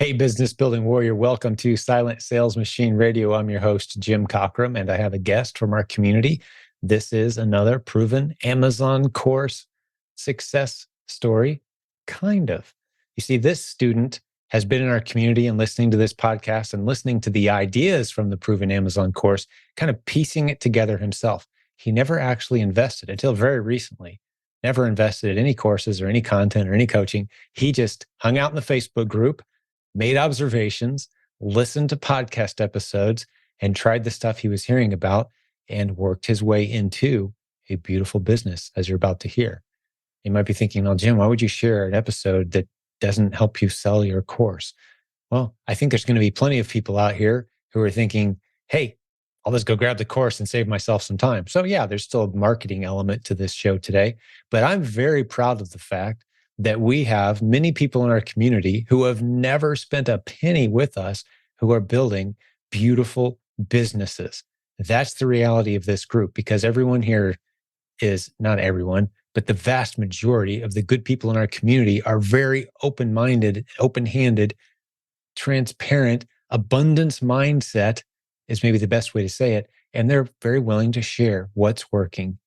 Hey, business building warrior, welcome to Silent Sales Machine Radio. I'm your host, Jim Cockrum, and I have a guest from our community. This is another proven Amazon course success story, kind of. You see, this student has been in our community and listening to this podcast and listening to the ideas from the proven Amazon course, kind of piecing it together himself. He never actually invested until very recently, never invested in any courses or any content or any coaching. He just hung out in the Facebook group, made observations, listened to podcast episodes, and tried the stuff he was hearing about and worked his way into a beautiful business, as you're about to hear. You might be thinking, oh, Jim, why would you share an episode that doesn't help you sell your course? Well, I think there's going to be plenty of people out here who are thinking, hey, I'll just go grab the course and save myself some time. So yeah, there's still a marketing element to this show today, but I'm very proud of the fact that we have many people in our community who have never spent a penny with us who are building beautiful businesses. That's the reality of this group, because everyone here is not everyone, but the vast majority of the good people in our community are very open-minded, open-handed, transparent, abundance mindset is maybe the best way to say it. And they're very willing to share what's working,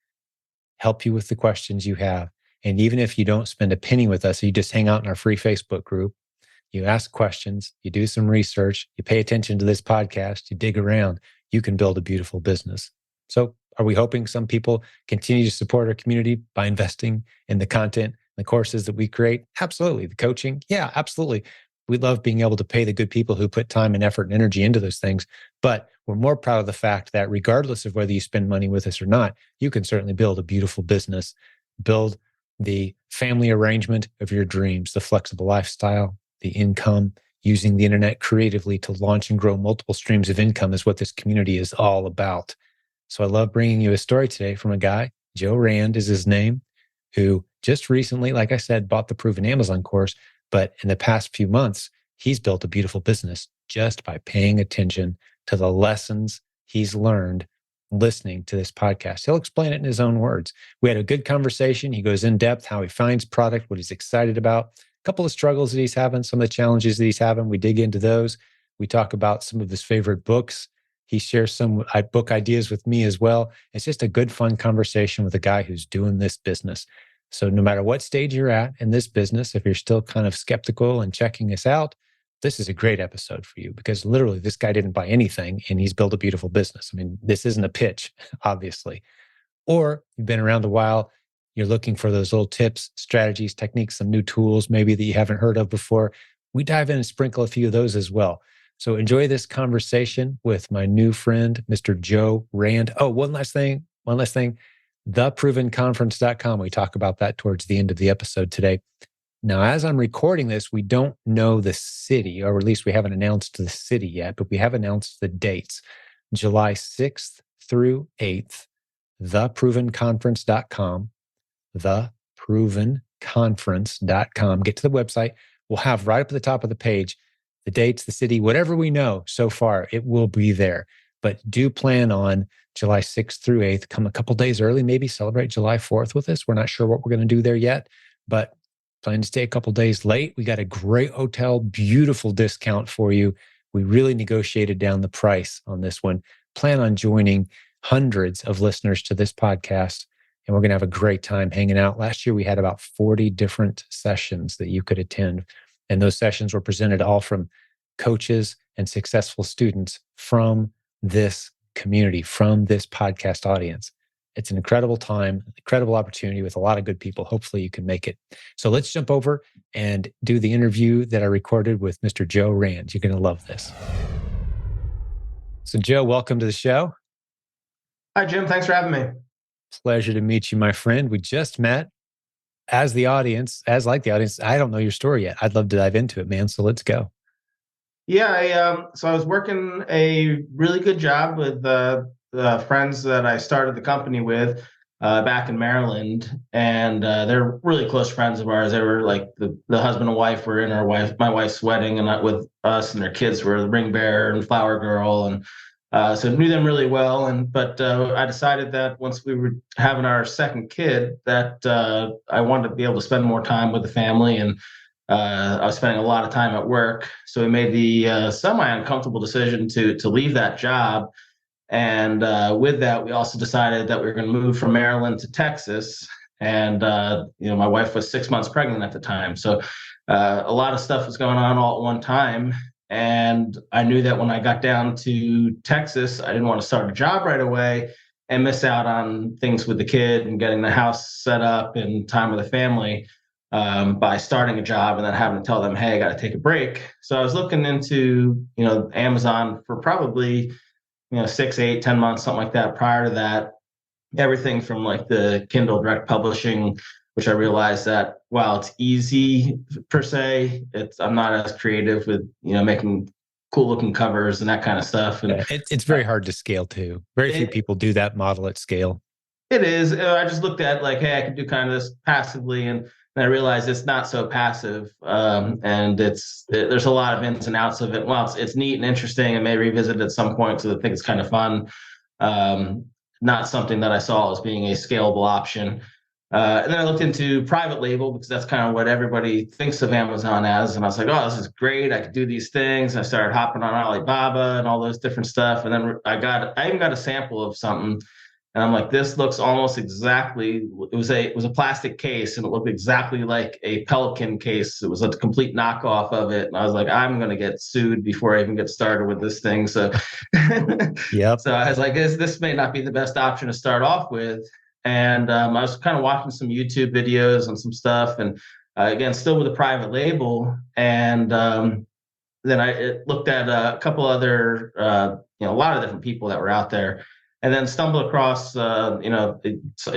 help you with the questions you have. And even if you don't spend a penny with us, you just hang out in our free Facebook group, you ask questions, you do some research, you pay attention to this podcast, you dig around, you can build a beautiful business. So are we hoping some people continue to support our community by investing in the content, the courses that we create? Absolutely. The coaching? Yeah, absolutely. We love being able to pay the good people who put time and effort and energy into those things. But we're more proud of the fact that regardless of whether you spend money with us or not, you can certainly build a beautiful business, build the family arrangement of your dreams, the flexible lifestyle, the income, using the internet creatively to launch and grow multiple streams of income is what this community is all about. So I love bringing you a story today from a guy, Joe Rand is his name, who just recently, like I said, bought the proven Amazon course. But in the past few months, he's built a beautiful business just by paying attention to the lessons he's learned listening to this podcast. He'll explain it in his own words. We had a good conversation. He goes in depth how he finds product, what he's excited about, a couple of struggles that he's having, some of the challenges that he's having. We dig into those. We talk about some of his favorite books. He shares some book ideas with me as well. It's just a good, fun conversation with a guy who's doing this business. So no matter what stage you're at in this business, if you're still kind of skeptical and checking us out, this is a great episode for you, because literally this guy didn't buy anything and he's built a beautiful business. I mean, this isn't a pitch, obviously. Or you've been around a while, you're looking for those little tips, strategies, techniques, some new tools maybe that you haven't heard of before. We dive in and sprinkle a few of those as well. So enjoy this conversation with my new friend, Mr. Joe Rand. Oh, one last thing. Theprovenconference.com. We talk about that towards the end of the episode today. Now, as I'm recording this, we don't know the city, or at least we haven't announced the city yet, but we have announced the dates. July 6th through 8th, theprovenconference.com, theprovenconference.com. Get to the website. We'll have right up at the top of the page the dates, the city, whatever we know so far, it will be there. But do plan on July 6th through 8th. Come a couple days early, maybe celebrate July 4th with us. We're not sure what we're going to do there yet, but plan to stay a couple days late. We got a great hotel, beautiful discount for you. We really negotiated down the price on this one. Plan on joining hundreds of listeners to this podcast, and we're going to have a great time hanging out. Last year, we had about 40 different sessions that you could attend, and those sessions were presented all from coaches and successful students from this community, from this podcast audience. It's an incredible time, incredible opportunity with a lot of good people. Hopefully you can make it. So let's jump over and do the interview that I recorded with Mr. Joe Rand. You're going to love this. So Joe, welcome to the show. Hi, Jim. Thanks for having me. Pleasure to meet you, my friend. We just met. As the audience, I don't know your story yet. I'd love to dive into it, man. So let's go. Yeah, so I was working a really good job with the friends that I started the company with back in Maryland, and they're really close friends of ours. They were like the husband and wife were in my wife's wedding, and with us, and their kids were the ring bearer and flower girl, and so knew them really well. But I decided that once we were having our second kid, that I wanted to be able to spend more time with the family, and I was spending a lot of time at work, so we made the semi uncomfortable decision to leave that job. And with that, we also decided that we were going to move from Maryland to Texas. And my wife was 6 months pregnant at the time, so a lot of stuff was going on all at one time. And I knew that when I got down to Texas, I didn't want to start a job right away and miss out on things with the kid and getting the house set up and time with the family by starting a job and then having to tell them, hey, I got to take a break. So I was looking into, Amazon for probably, 6, 8, 10 months, something like that. Prior to that, everything from like the Kindle direct publishing, which I realized that while it's easy per se, I'm not as creative with, making cool looking covers and that kind of stuff. And it's very hard to scale too. Very few people do that model at scale. It is. I just looked at like, hey, I can do kind of this passively, and I realized it's not so passive, and there's a lot of ins and outs of it. Well, it's neat and interesting, and may revisit it at some point because I think it's kind of fun. Not something that I saw as being a scalable option. And then I looked into private label because that's kind of what everybody thinks of Amazon as. And I was like, oh, this is great. I could do these things. And I started hopping on Alibaba and all those different stuff. And then I even got a sample of something. And I'm like, this looks almost exactly. It was a plastic case, and it looked exactly like a Pelican case. It was a complete knockoff of it. And I was like, I'm going to get sued before I even get started with this thing. So, yep. So I was like, this may not be the best option to start off with. And I was kind of watching some YouTube videos and some stuff, and again, still with a private label. And then I looked at a couple other, a lot of different people that were out there. And then stumbled across, a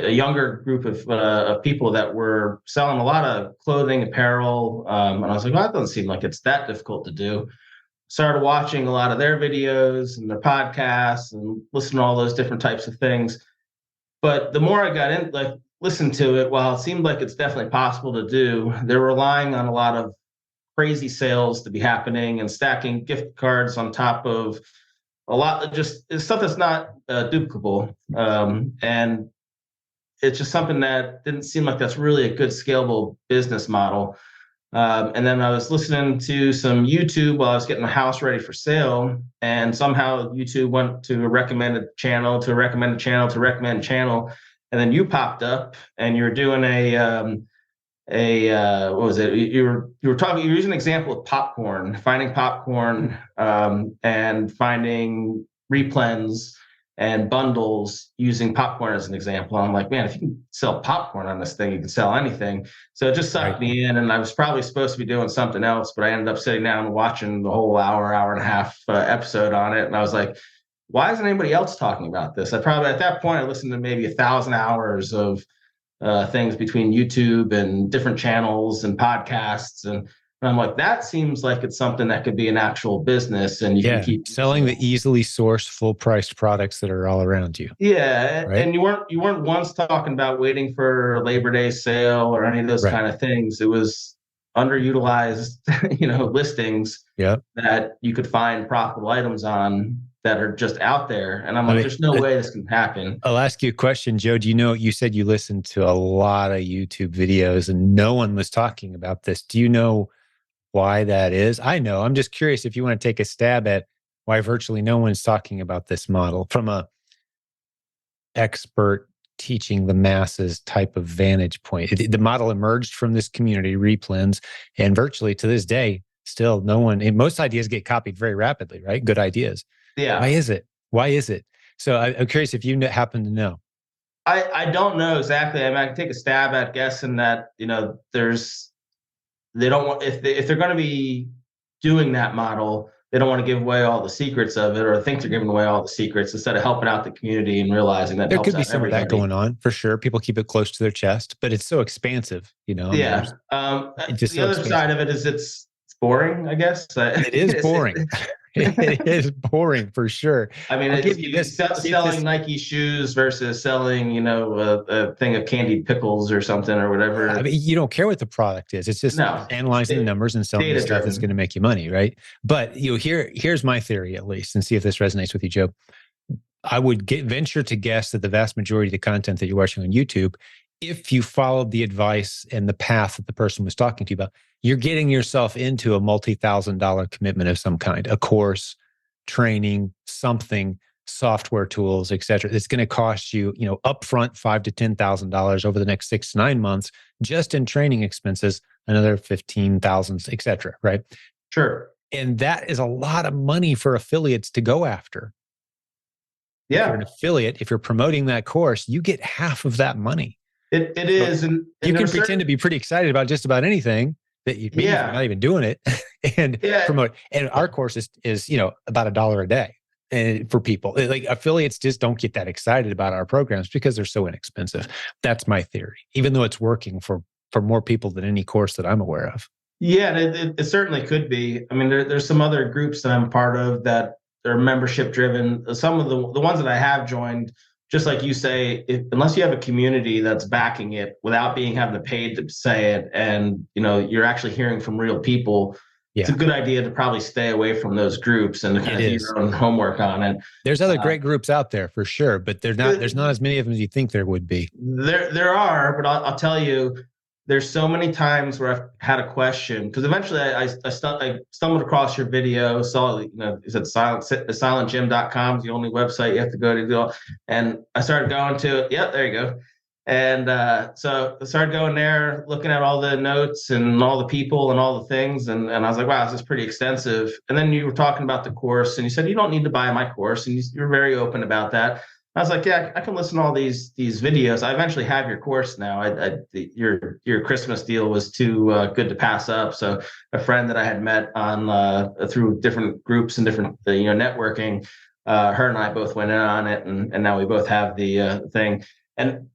younger group of people that were selling a lot of clothing, apparel, and I was like, well, that doesn't seem like it's that difficult to do. Started watching a lot of their videos and their podcasts and listening to all those different types of things. But the more I got in, like, listened to it, while it seemed like it's definitely possible to do, they're relying on a lot of crazy sales to be happening and stacking gift cards on top of a lot of just stuff that's not duplicable. And it's just something that didn't seem like that's really a good scalable business model. And then I was listening to some YouTube while I was getting the house ready for sale. And somehow YouTube went to a recommended channel, to a recommended channel, to a recommended channel. And then you popped up and you're doing what was it? You were talking. You were using an example of popcorn, finding popcorn, and finding replens and bundles using popcorn as an example. I'm like, man, if you can sell popcorn on this thing, you can sell anything. So it just sucked me in, and I was probably supposed to be doing something else, but I ended up sitting down and watching the whole hour and a half episode on it, and I was like, why isn't anybody else talking about this? I probably at that point I listened to maybe 1,000 hours of things between YouTube and different channels and podcasts. And I'm like, that seems like it's something that could be an actual business, and you can keep selling the easily sourced, full priced products that are all around you. Yeah. Right? And you weren't once talking about waiting for Labor Day sale or any of those kind of things. It was underutilized, listings that you could find profitable items on that are just out there. And I'm like, there's no way this can happen. I'll ask you a question, Joe. Do you said you listened to a lot of YouTube videos and no one was talking about this. Do you know why that is? I know. I'm just curious if you want to take a stab at why virtually no one's talking about this model from a expert teaching the masses type of vantage point. The model emerged from this community, replens, and virtually to this day, still no one, most ideas get copied very rapidly, right? Good ideas. Yeah. Why is it? So I'm curious if you happen to know. I don't know exactly. I mean, I can take a stab at guessing that, they don't want, if they're going to be doing that model, they don't want to give away all the secrets of it, or think they're giving away all the secrets instead of helping out the community and realizing that there could be some of that going on for sure. People keep it close to their chest, but it's so expansive, Yeah. The other side of it is it's boring, I guess. It is boring. It is boring for sure. I mean, selling Nike shoes versus selling, a thing of candied pickles or something or whatever. I mean, you don't care what the product is. It's just analyzing the numbers and selling the stuff that's going to make you money, right? But here's my theory, at least, and see if this resonates with you, Joe. I would venture to guess that the vast majority of the content that you're watching on YouTube, if you followed the advice and the path that the person was talking to you about, you're getting yourself into a multi-thousand-dollar commitment of some kind, a course, training, something, software tools, et cetera. It's going to cost you, upfront $5,000 to $10,000 over the next 6 to 9 months, just in training expenses, another 15,000, et cetera. Right. Sure. And that is a lot of money for affiliates to go after. If you're an Yeah, affiliate, if you're promoting that course, you get half of that money. it So is. And you can there's pretend to be pretty excited about just about anything that you maybe if you're not yeah, even doing it and yeah, promote. And our course is about $1 a day. And for people, like affiliates just don't get that excited about our programs because they're so inexpensive. That's my theory, even though it's working for more people than any course that I'm aware of. yeah. It certainly could be. I mean, there's some other groups that I'm part of that are membership driven. Some of the ones that I have joined, just like you say, unless you have a community that's backing it without being having to pay to say it, and you're actually hearing from real people, it's a Yeah, good idea to probably stay away from those groups and kind it of do is. your own homework on it. There's other Uh, great groups out there for sure, but there's not as many of them as you think there would be. there are, but I'll tell you, there's so many times where I've had a question because eventually I stumbled across your video, saw is it silentjimdotcom is the only website you have to go to do, and I started going to it. Yeah, there you go. And so I started going there, looking at all the notes and all the people and all the things, and I was like, wow, this is pretty extensive. And then you were talking about the course, and you said you don't need to buy my course, and you're very open about that. I was like, yeah, I can listen to all these videos. I eventually have your course now. Your Christmas deal was too good to pass up. So a friend that I had met on through different groups and different networking, her and I both went in on it, and now we both have the thing. And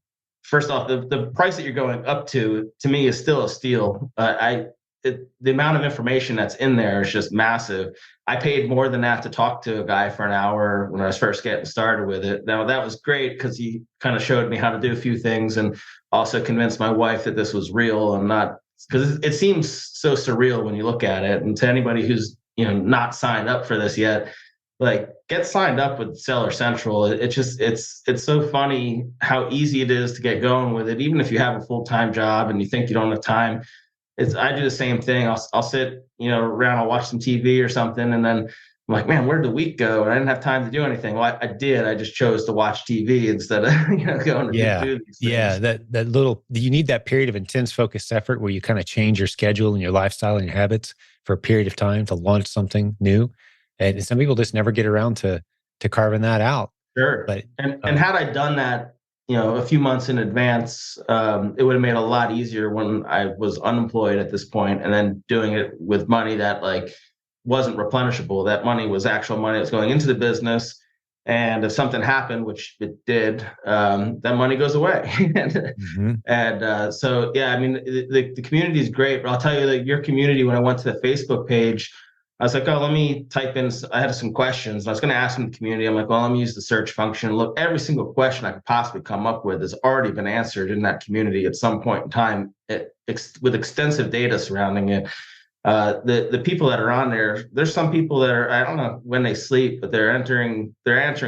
first off, the price that you're going up to me is still a steal. The amount of information that's in there is just massive. I paid more than that to talk to a guy for an hour when I was first getting started with it. Now that was great because he kind of showed me how to do a few things and also convinced my wife that this was real and not because it seems so surreal when you look at it. And to anybody who's not signed up for this yet, like get signed up with Seller Central. It's so funny how easy it is to get going with it, even if you have a full-time job and you think you don't have time. I do the same thing. I'll sit around, I'll watch some TV or something, and then I'm like, man, where did the week go? And I didn't have time to do anything. Well, I did. I just chose to watch TV instead of going to Yeah. do these Yeah. things. That little, you need that period of intense focused effort where you kind of change your schedule and your lifestyle and your habits for a period of time to launch something new. And some people just never get around to carving that out. Sure. But And had I done that, a few months in advance, it would have made it a lot easier when I was unemployed at this point, and then doing it with money that like wasn't replenishable. That money was actual money that was going into the business. And if something happened, which it did, that money goes away. mhm. So, yeah, I mean, the community is great, but I'll tell you that your community, when I went to the Facebook page, I was like, oh, let me type in. I had some questions. And I was going to ask them in the community. I'm like, well, let me use the search function. Look, every single question I could possibly come up with has already been answered in that community at some point in time with extensive data surrounding it. The people that are on there, there's some people that are, I don't know when they sleep, but they're answering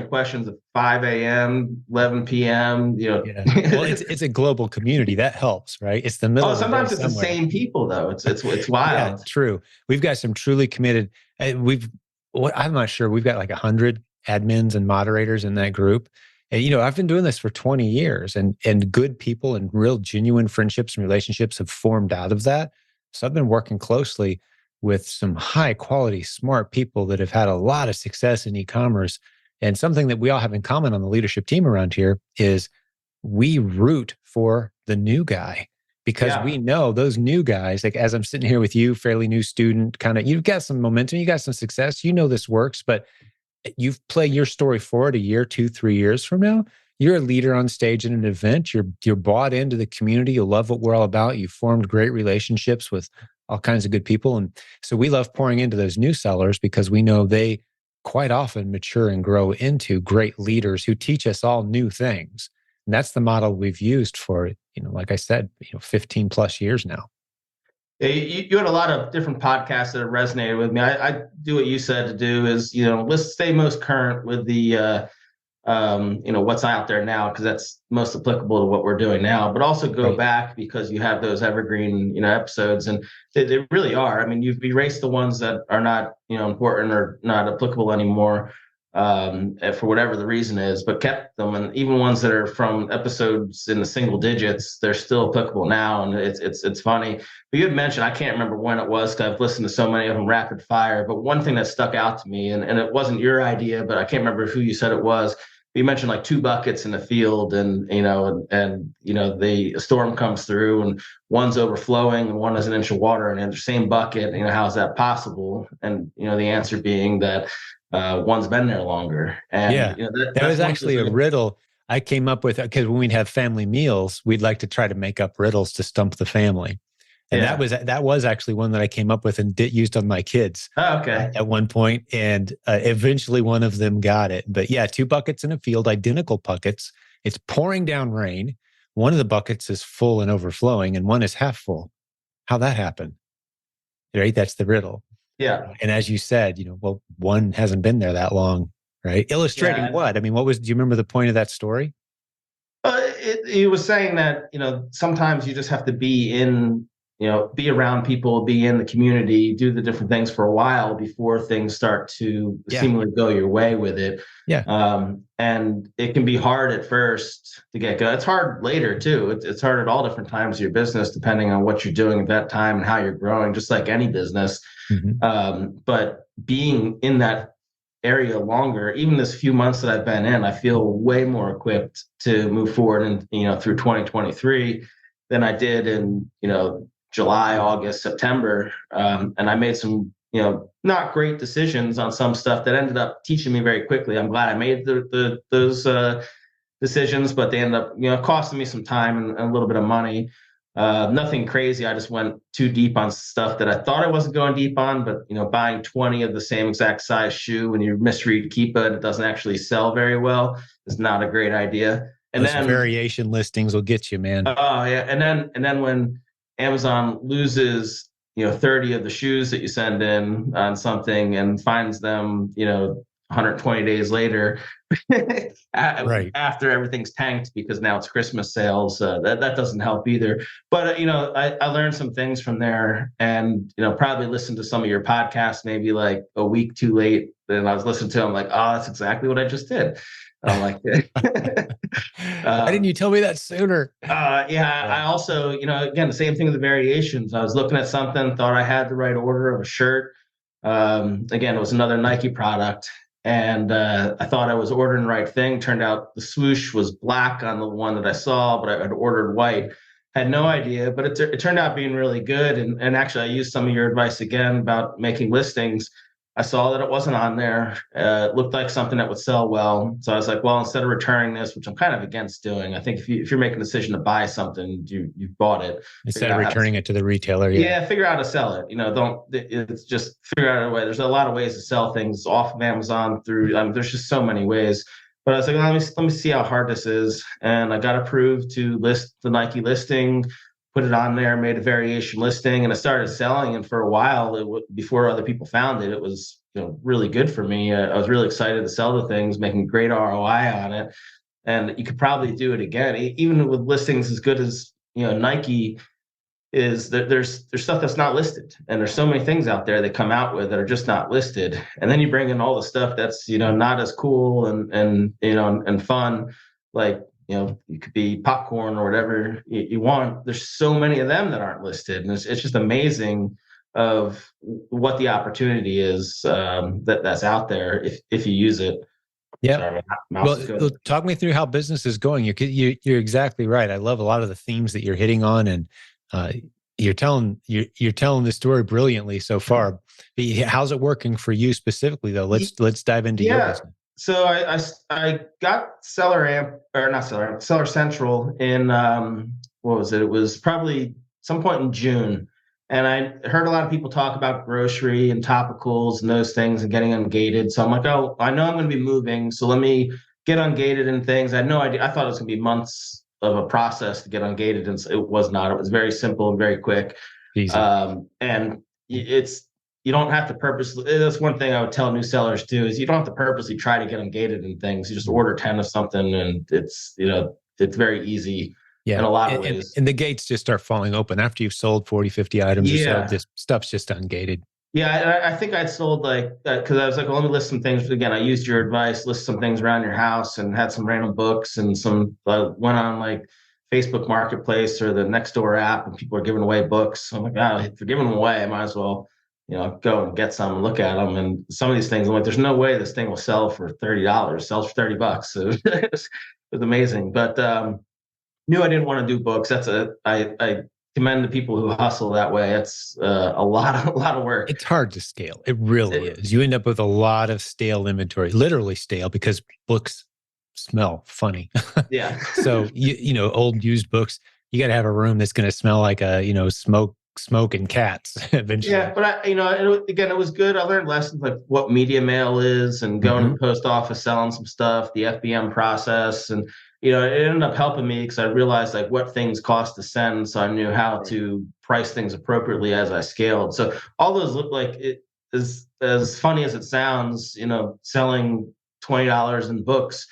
questions at 5 a.m., 11 p.m. Yeah. Well, it's a global community. That helps, right? It's the middle Oh, of the day sometimes it's the somewhere. same people though. It's Yeah, wild. true. We've got some truly committed. I'm not sure. We've got like 100 admins and moderators in that group. And I've been doing this for 20 years, and good people and real genuine friendships and relationships have formed out of that. So I've been working closely with some high quality, smart people that have had a lot of success in e-commerce. And something that we all have in common on the leadership team around here is we root for the new guy because Yeah. we know those new guys, like as I'm sitting here with you, fairly new student, kind of, you've got some momentum, you got some success, this works, but you've played your story forward a year, 2, 3 years from now. You're a leader on stage in an event. You're bought into the community. You love what we're all about. You formed great relationships with all kinds of good people. And so we love pouring into those new sellers because we know they quite often mature and grow into great leaders who teach us all new things. And that's the model we've used for, like I said, 15 plus years now. Yeah, you had a lot of different podcasts that have resonated with me. I do what you said to do is, let's stay most current with the what's out there now, because that's most applicable to what we're doing now, but also go Right. back because you have those evergreen, episodes, and they really are. I mean, you've erased the ones that are not, important or not applicable anymore, for whatever the reason is, but kept them. And even ones that are from episodes in the single digits, they're still applicable now. And it's funny. But you had mentioned, I can't remember when it was because I've listened to so many of them rapid fire. But one thing that stuck out to me, and it wasn't your idea, but I can't remember who you said it was. You mentioned like two buckets in the field, and the storm comes through, and one's overflowing and one has an inch of water in the same bucket. How is that possible? And the answer being that one's been there longer. And Yeah. That that's was one of actually a the riddle I came up with because when we'd have family meals, we'd like to try to make up riddles to stump the family. And yeah. that was actually one that I came up with and used on my kids Oh, okay. at one point, and eventually one of them got it. But yeah, two buckets in a field, identical buckets. It's pouring down rain. One of the buckets is full and overflowing, and one is half full. How that happened? Right, that's the riddle. Yeah. And as you said, well, one hasn't been there that long, right? Illustrating Yeah. what? I mean, do you remember the point of that story? He was saying that sometimes you just have to be around people, be in the community, do the different things for a while before things start to Yeah. seemingly go your way with it. Yeah. And it can be hard at first to get good. It's hard later too. It's hard at all different times of your business, depending on what you're doing at that time and how you're growing, just like any business. Mm-hmm. But being in that area longer, even this few months that I've been in, I feel way more equipped to move forward and through 2023 than I did in July, August, September. And I made some not great decisions on some stuff that ended up teaching me very quickly. I'm glad I made those decisions, but they ended up costing me some time and a little bit of money. Nothing crazy. I just went too deep on stuff that I thought I wasn't going deep on, but buying 20 of the same exact size shoe when you misread Keepa and it doesn't actually sell very well is not a great idea. And Those then, variation listings will get you, man. oh yeah, and then when Amazon loses 30 of the shoes that you send in on something and finds them 120 days later, Right. after everything's tanked because now it's Christmas sales. That doesn't help either. But I learned some things from there, and probably listened to some of your podcasts maybe like a week too late. And I was listening to them like, oh, that's exactly what I just did. And I'm like, Why didn't you tell me that sooner? yeah. I also, again, the same thing with the variations. I was looking at something, thought I had the right order of a shirt. Again, it was another Nike product. And I thought I was ordering the right thing. Turned out the swoosh was black on the one that I saw, but I had ordered white. Had no idea, but it turned out being really good. And actually, I used some of your advice again about making listings. I saw that it wasn't on there. It looked like something that would sell well. So I was like, well, instead of returning this, which I'm kind of against doing, I think if you're making a decision to buy something, you've bought it. Instead of returning it to the retailer. Yeah. Figure out how to sell it. It's just figure out a way. There's a lot of ways to sell things off of Amazon through, there's just so many ways. But I was like, let me see how hard this is. And I got approved to list the Nike listing, put it on there, made a variation listing, and I started selling. And for a while, before other people found it, it was really good for me. I was really excited to sell the things, making great ROI on it. And you could probably do it again, even with listings as good as Nike is. That there's stuff that's not listed, and there's so many things out there they come out with that are just not listed. And then you bring in all the stuff that's not as cool and fun, like it could be popcorn or whatever you want. There's so many of them that aren't listed, and it's just amazing of what the opportunity is, that's out there if you use it. Yeah. Sorry, my mouse is good. Talk me through how business is going. You're exactly right. I love a lot of the themes that you're hitting on, and you're telling the story brilliantly so far. How's it working for you specifically, though? Let's dive into your business. So I got Seller Central in what was it? It was probably some point in June. And I heard a lot of people talk about grocery and topicals and those things and getting ungated. So I'm like, oh, I know I'm going to be moving, so let me get ungated and things. I had no idea. I thought it was going to be months of a process to get ungated, and it was not. It was very simple and very quick. Easy. And it's you don't have to purposely. That's one thing I would tell new sellers too, is you don't have to purposely try to get them gated and things. You just order 10 of something, and it's very easy in Yeah. a lot of And, ways. and the gates just start falling open after you've sold 40, 50 items or so. Yeah. This stuff's just ungated. Yeah, I think I'd sold like because I was like, well, let me list some things. Again, I used your advice, list some things around your house, and had some random books and some went on like Facebook Marketplace or the Nextdoor app, and people are giving away books. So I'm like, oh, if they're giving them away, I might as well, go and get some and look at them. And some of these things, I'm like, there's no way this thing will sell for $30. Sells for $30. So it was amazing. But knew I didn't want to do books. I commend the people who hustle that way. It's a lot of work. It's hard to scale. It really is. You end up with a lot of stale inventory, literally stale, because books smell funny. Yeah. So old used books, you got to have a room that's going to smell like smoke and cats eventually. Yeah, but it was good. I learned lessons like what media mail is, and going to the post office, selling some stuff, the FBM process, and it ended up helping me because I realized like what things cost to send, so I knew how to price things appropriately as I scaled. So all those look like it is as funny as it sounds. Selling $20 in books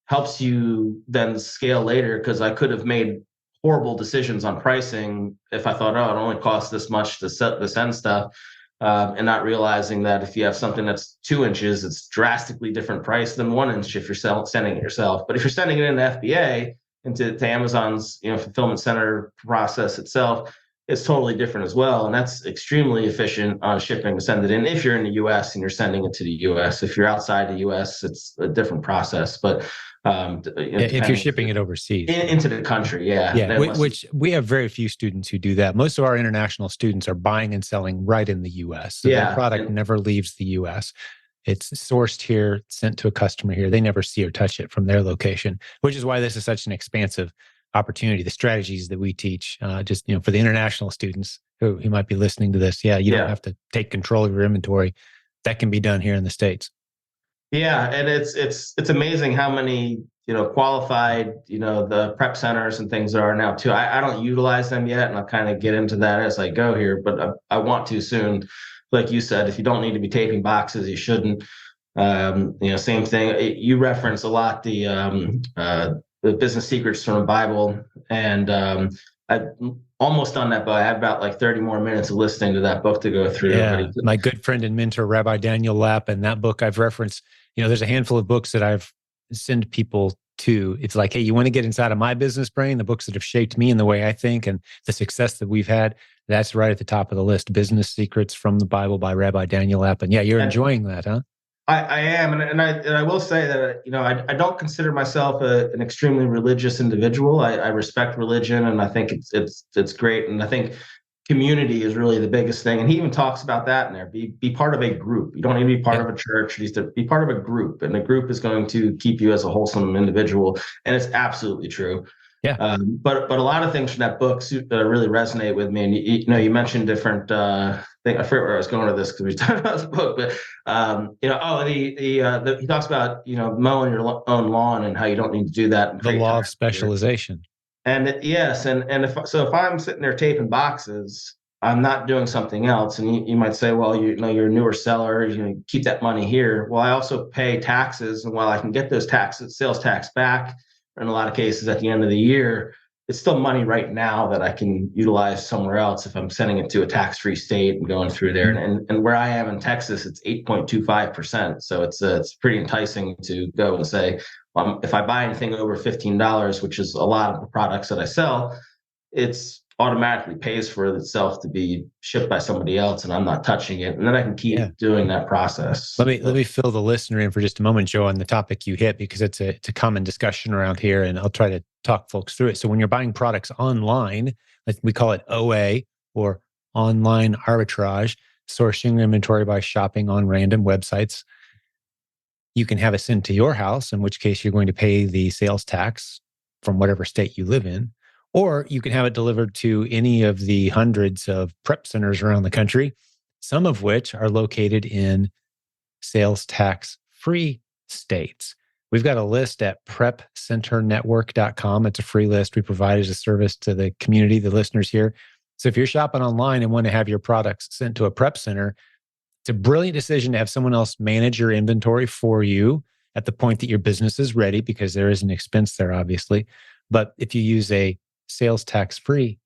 helps you then scale later, because I could have made horrible decisions on pricing if I thought, oh, it only costs this much to send stuff, and not realizing that if you have something that's 2 inches, it's drastically different price than 1 inch if you're sending it yourself. But if you're sending it in the FBA into Amazon's fulfillment center process itself, it's totally different as well, and that's extremely efficient on shipping to send it in. If you're in the U.S. and you're sending it to the U.S., if you're outside the U.S., it's a different process. But if you're shipping it overseas into the country, which we have very few students who do that. Most of our international students are buying and selling right in the U.S. So their product never leaves the U.S. It's sourced here, sent to a customer here. They never see or touch it from their location, which is why this is such an expansive opportunity. The strategies that we teach, for the international students who might be listening to this, you don't have to take control of your inventory. That can be done here in the States. Yeah, and it's amazing how many qualified the prep centers and things there are now too. I don't utilize them yet, and I'll kind of get into that as I go here, but I want to soon. Like you said, if you don't need to be taping boxes, you shouldn't. Same thing. You reference a lot the business secrets from the Bible, and I've almost done that, but I have about like 30 more minutes of listening to that book to go through. Yeah, my good friend and mentor, Rabbi Daniel Lapp, and that book I've referenced. There's a handful of books that I've sent people to. It's like, hey, you want to get inside of my business brain, the books that have shaped me in the way I think and the success that we've had. That's right at the top of the list. Business Secrets from the Bible by Rabbi Daniel Lapp. And you're enjoying that, huh? I am, and I will say that I don't consider myself an extremely religious individual. I respect religion, and I think it's great, and I think community is really the biggest thing. And he even talks about that in there. Be part of a group. You don't need to be part of a church. You need to be part of a group, and the group is going to keep you as a wholesome individual. And it's absolutely true. Yeah. But a lot of things from that book really resonate with me. And you mentioned different things. I forget where I was going with this because we talked about this book, but he talks about mowing your own lawn and how you don't need to do that. The law of specialization. And yes, and if I'm sitting there taping boxes, I'm not doing something else. And you might say, well, you're a newer seller, keep that money here. Well, I also pay taxes, and while I can get those sales tax back in a lot of cases at the end of the year, it's still money right now that I can utilize somewhere else if I'm sending it to a tax-free state and going through there. And where I am in Texas, it's 8.25%. So it's pretty enticing to go and say, if I buy anything over $15, which is a lot of the products that I sell, it's automatically pays for itself to be shipped by somebody else, and I'm not touching it. And then I can keep doing that process. Let me fill the listener in for just a moment, Joe, on the topic you hit, because it's a common discussion around here, and I'll try to talk folks through it. So when you're buying products online, we call it OA, or online arbitrage, sourcing inventory by shopping on random websites. You can have it sent to your house, in which case you're going to pay the sales tax from whatever state you live in. Or you can have it delivered to any of the hundreds of prep centers around the country, some of which are located in sales tax free states. We've got a list at prepcenternetwork.com. It's a free list we provide as a service to the community, the listeners here. So if you're shopping online and want to have your products sent to a prep center, It's a brilliant decision to have someone else manage your inventory for you at the point that your business is ready, because there is an expense there, obviously. But if you use a sales tax free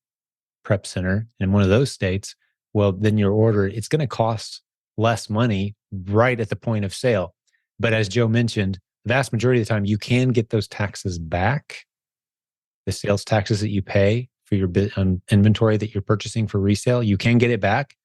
prep center in one of those states, well, then your order, it's going to cost less money right at the point of sale. But as Joe mentioned, the vast majority of the time, you can get those taxes back, the sales taxes that you pay for your inventory that you're purchasing for resale. You can get it back.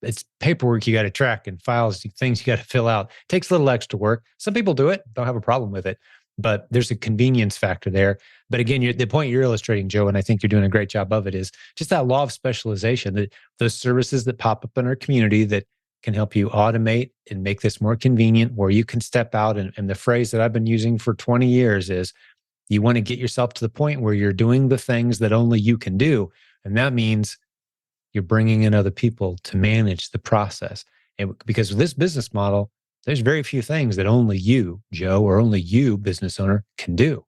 It's paperwork you got to track and files, things you got to fill out. It takes a little extra work. Some people do it, don't have a problem with it, but there's a convenience factor there. But again, the point you're illustrating, Joe, and I think you're doing a great job of it, is just that law of specialization, that those services that pop up in our community that can help you automate and make this more convenient, where you can step out. And the phrase that I've been using for 20 years is, you want to get yourself to the point where you're doing the things that only you can do. And that means you're bringing in other people to manage the process. And because of this business model, there's very few things that only you, Joe, or only you, business owner, can do.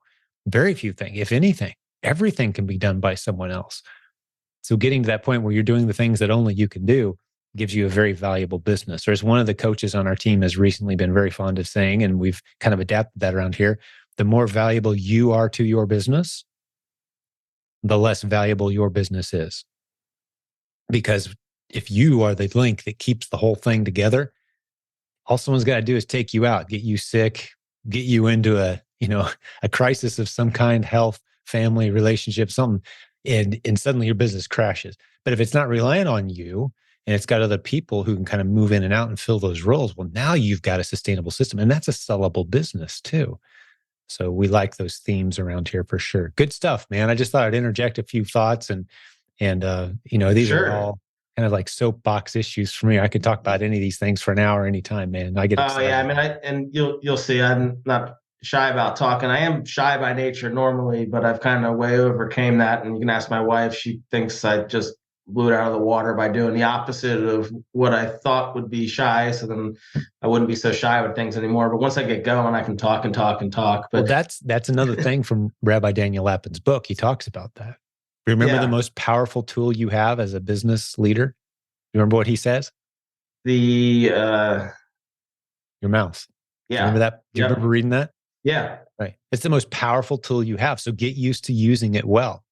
Very few things, if anything. Everything can be done by someone else. So getting to that point where you're doing the things that only you can do gives you a very valuable business. Or as one of the coaches on our team has recently been very fond of saying, and we've kind of adapted that around here, the more valuable you are to your business, the less valuable your business is. Because if you are the link that keeps the whole thing together, all someone's got to do is take you out, get you sick, get you into a crisis of some kind, health, family, relationship, something, and suddenly your business crashes. But if it's not relying on you and it's got other people who can kind of move in and out and fill those roles, well, now you've got a sustainable system, and that's a sellable business too. So we like those themes around here for sure. Good stuff, man. I just thought I'd interject a few thoughts, and these are Sure. all kind of like soapbox issues for me. I could talk about any of these things for an hour anytime, man. I get Oh yeah, I excited. mean, and you'll see, I'm not shy about talking. I am shy by nature normally, but I've kind of way overcame that. And you can ask my wife; she thinks I just blew it out of the water by doing the opposite of what I thought would be shy. So then I wouldn't be so shy with things anymore. But once I get going, I can talk and talk and talk. Well, But that's another thing from Rabbi Daniel Lapin's book. He talks about that. Remember the yeah, most powerful tool you have as a business leader? You remember what he says? the Your mouth. Do you remember yeah, that? Do you remember yep, reading that? yeah, Right. It's the most powerful tool you have. So get used to using it well.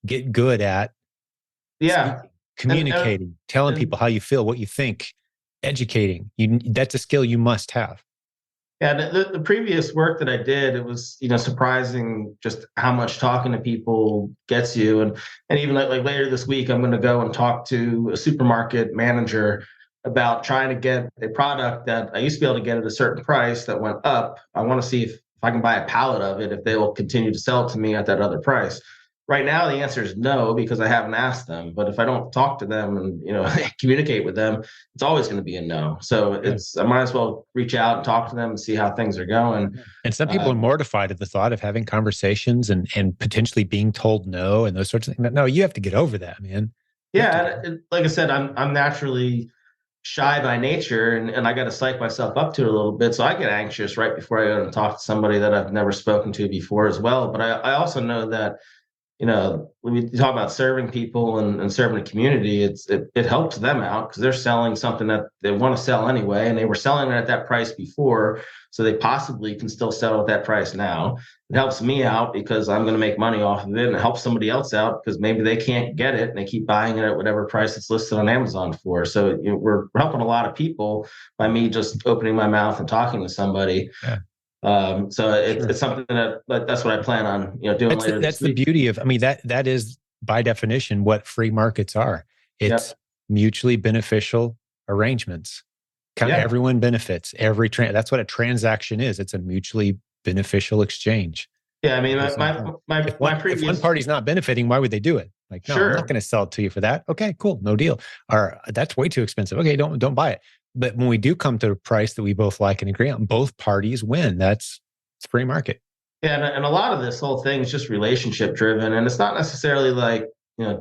Get good at yeah, speaking, and communicating, telling and people how you feel, what you think, educating. That's a skill you must have. yeah, the previous work that I did, it was, surprising just how much talking to people gets you. And even like later this week, I'm going to go and talk to a supermarket manager about trying to get a product that I used to be able to get at a certain price that went up. I want to see if I can buy a pallet of it, if they will continue to sell it to me at that other price. Right now, the answer is no, because I haven't asked them. But if I don't talk to them and communicate with them, it's always going to be a no. So Yeah. I might as well reach out and talk to them and see how things are going. Yeah. And some people are Um, mortified at the thought of having conversations and potentially being told no and those sorts of things. No, you have to get over that, man. You have to get yeah, like I said, I'm naturally shy by nature, and I got to psych myself up to it a little bit. So I get anxious right before I go and talk to somebody that I've never spoken to before as well. But I also know that when we talk about serving people and serving the community, it helps them out because they're selling something that they want to sell anyway, and they were selling it at that price before, so they possibly can still sell at that price now. It helps me out because I'm going to make money off of it, and it helps somebody else out because maybe they can't get it and they keep buying it at whatever price it's listed on Amazon for. So we're helping a lot of people by me just opening my mouth and talking to somebody. yeah, So sure. it's something that's what I plan on doing later this That's the week. beauty of, I mean, that is by definition what free markets are. It's Yep. mutually beneficial arrangements. Yeah. Everyone benefits. That's what a transaction is. It's a mutually beneficial exchange. Yeah. I mean, Simple as that. my If one previous, party's not benefiting, why would they do it? Like, no, I'm not sure. going to sell it to you for that. Okay, cool, no deal. Or that's way too expensive. Okay, don't buy it. But when we do come to a price that we both like and agree on, both parties win. It's free market. Yeah. And a lot of this whole thing is just relationship driven. And it's not necessarily like,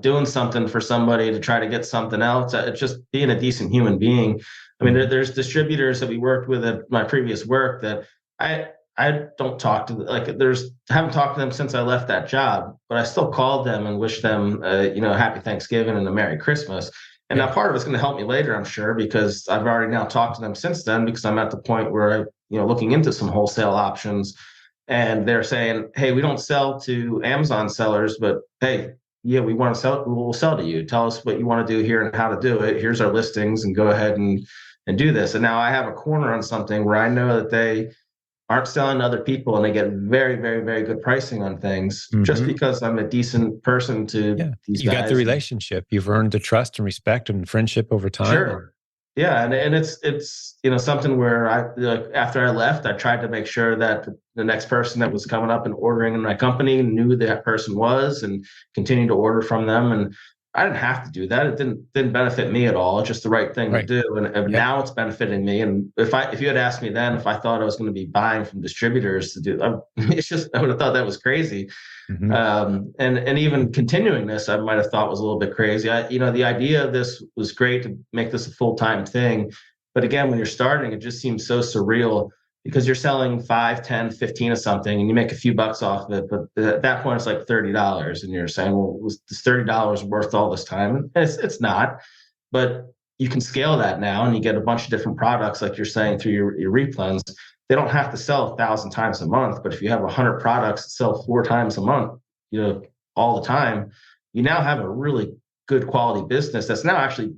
doing something for somebody to try to get something else. It's just being a decent human being. I mean, Mhm. there's distributors that we worked with at my previous work that I, I don't talk to, like, haven't talked to them since I left that job, but I still called them and wish them, happy Thanksgiving and a Merry Christmas. And Yeah. now part of it's going to help me later, I'm sure, because I've already now talked to them since then, because I'm at the point where I, looking into some wholesale options, and they're saying, hey, we don't sell to Amazon sellers, but hey, yeah, we want to sell, we'll sell to you. Tell us what you want to do here and how to do it. Here's our listings, and go ahead and do this. And now I have a corner on something where I know that they aren't selling to other people, and they get very, very, very good pricing on things, just Hmm. because I'm a decent person to Yeah. these You got the guys. relationship. You've earned the trust and respect and friendship over time. And Sure. Yeah, and it's something where I, like, after I left, I tried to make sure that the next person that was coming up and ordering in my company knew who that person was and continued to order from them. And I didn't have to do that. It didn't benefit me at all. It's just the right thing to right. do. And Yep. now it's benefiting me. And if you had asked me then if I thought I was going to be buying from distributors to do, it's just, I would have thought that was crazy. Hmm. And even continuing this, I might have thought was a little bit crazy. The idea of this was great to make this a full-time thing, but again, when you're starting, it just seems so surreal, because you're selling 5, 10, 15 of something, and you make a few bucks off of it, but at that point it's like $30, and you're saying, well, was this $30 worth all this time? And it's not, but you can scale that now, and you get a bunch of different products, like you're saying, through your replens. They don't have to sell 1,000 times a month, but if you have 100 products that sell 4 times a month, all the time, you now have a really good quality business that's now actually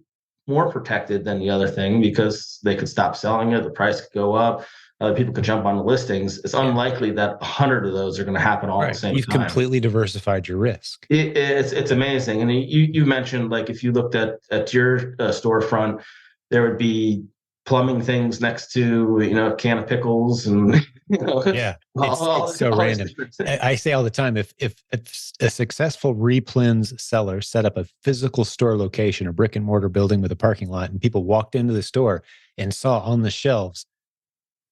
more protected than the other thing, because they could stop selling it, the price could go up, other people could jump on the listings. It's Yeah. unlikely that 100 of those are going to happen all at the Right. same You've time. completely diversified your risk. It's Yeah. amazing. And you mentioned, like, if you looked at your storefront, there would be plumbing things next to, a can of pickles, and Yeah. all, It's so all these random. different I say all the time, if a successful replens seller set up a physical store location, a brick and mortar building with a parking lot, and people walked into the store and saw on the shelves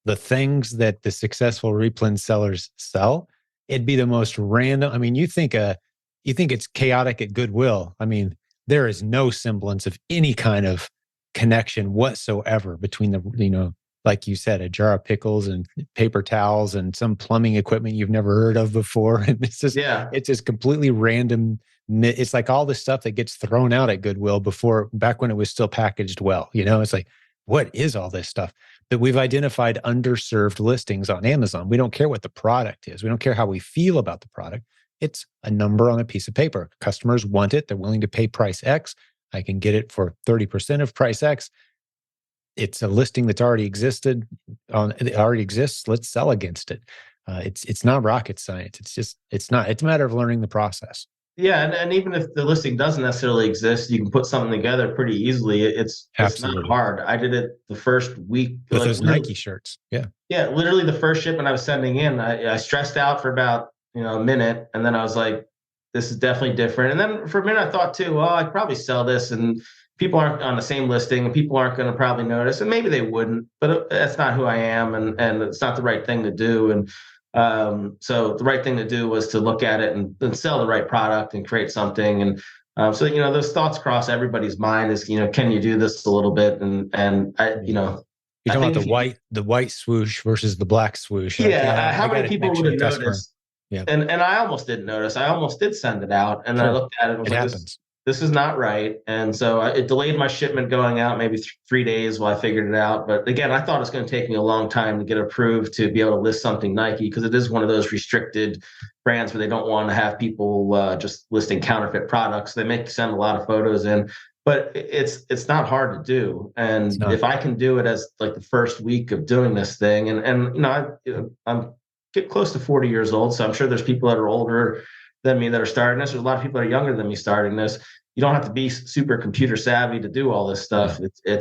the things that the successful replens sellers sell, it'd be the most random. I mean, you think it's chaotic at Goodwill. I mean, there is no semblance of any kind of connection whatsoever between like you said, a jar of pickles and paper towels and some plumbing equipment you've never heard of before. And yeah. it's just completely random. It's like all the stuff that gets thrown out at Goodwill back when it was still packaged well. It's like, what is all this stuff? But we've identified underserved listings on Amazon. We don't care what the product is. We don't care how we feel about the product. It's a number on a piece of paper. Customers want it. They're willing to pay price X. I can get it for 30% of price X. It's a listing that's already existed. It already exists. Let's sell against it. It's not rocket science. It's not. It's a matter of learning the process. Yeah, and even if the listing doesn't necessarily exist, you can put something together pretty easily. It's not Absolutely. hard. I did it the first week, With like, those Nike shirts. Yeah. yeah, literally the first shipment I was sending in, I stressed out for about, a minute, and then I was like, this is definitely different. And then for a minute I thought too, well, I could probably sell this, and people aren't on the same listing, and people aren't going to probably notice, and maybe they wouldn't, but that's not who I am, and it's not the right thing to do. And so the right thing to do was to look at it and sell the right product and create something. And so those thoughts cross everybody's mind, is, can you do this a little bit? And You're I talking think about if you, the white swoosh versus the black swoosh. Like, yeah, yeah, how I got many to people make would sure have the customer. noticed? Yeah, And I almost didn't notice. I almost did send it out, and then I sure. looked at it and was It like, this happens. this is not right. And so it delayed my shipment going out maybe 3 days while I figured it out. But again, I thought it's going to take me a long time to get approved to be able to list something Nike, because it is one of those restricted brands where they don't want to have people just listing counterfeit products. They make send a lot of photos in, but it's not hard to do. It's And not. if I can do it as like the first week of doing this thing, and I'm get close to 40 years old, so I'm sure there's people that are older than me that are starting this. There's a lot of people that are younger than me starting this. You don't have to be super computer savvy to do all this stuff. No.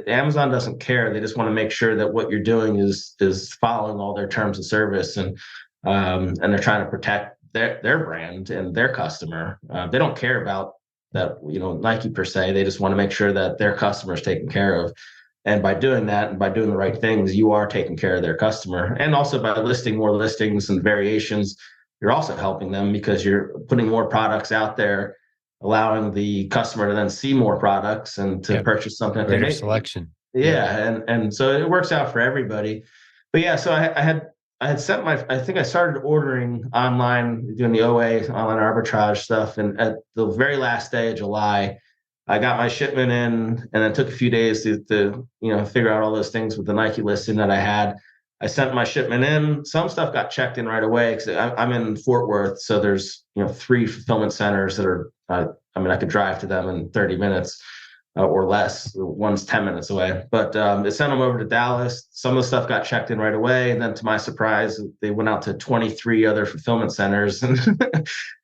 Amazon doesn't care. They just want to make sure that what you're doing is following all their terms of service, and they're trying to protect their brand and their customer. They don't care about that, Nike per se. They just want to make sure that their customer is taken care of. And by doing that, and by doing the right things, you are taking care of their customer. And also by listing more listings and variations, you're also helping them, because you're putting more products out there, allowing the customer to then see more products and to Yep. purchase something that they Greater may. selection. Yep. Yeah, and so it works out for everybody. But yeah, so I had sent I think I started ordering online, doing the OA, online arbitrage stuff, and at the very last day of July, I got my shipment in, and then took a few days to figure out all those things with the Nike listing that I had. I sent my shipment in. Some stuff got checked in right away because I'm in Fort Worth, so there's 3 fulfillment centers that are. I could drive to them in 30 minutes or less. One's 10 minutes away, but it sent them over to Dallas. Some of the stuff got checked in right away, and then to my surprise, they went out to 23 other fulfillment centers, and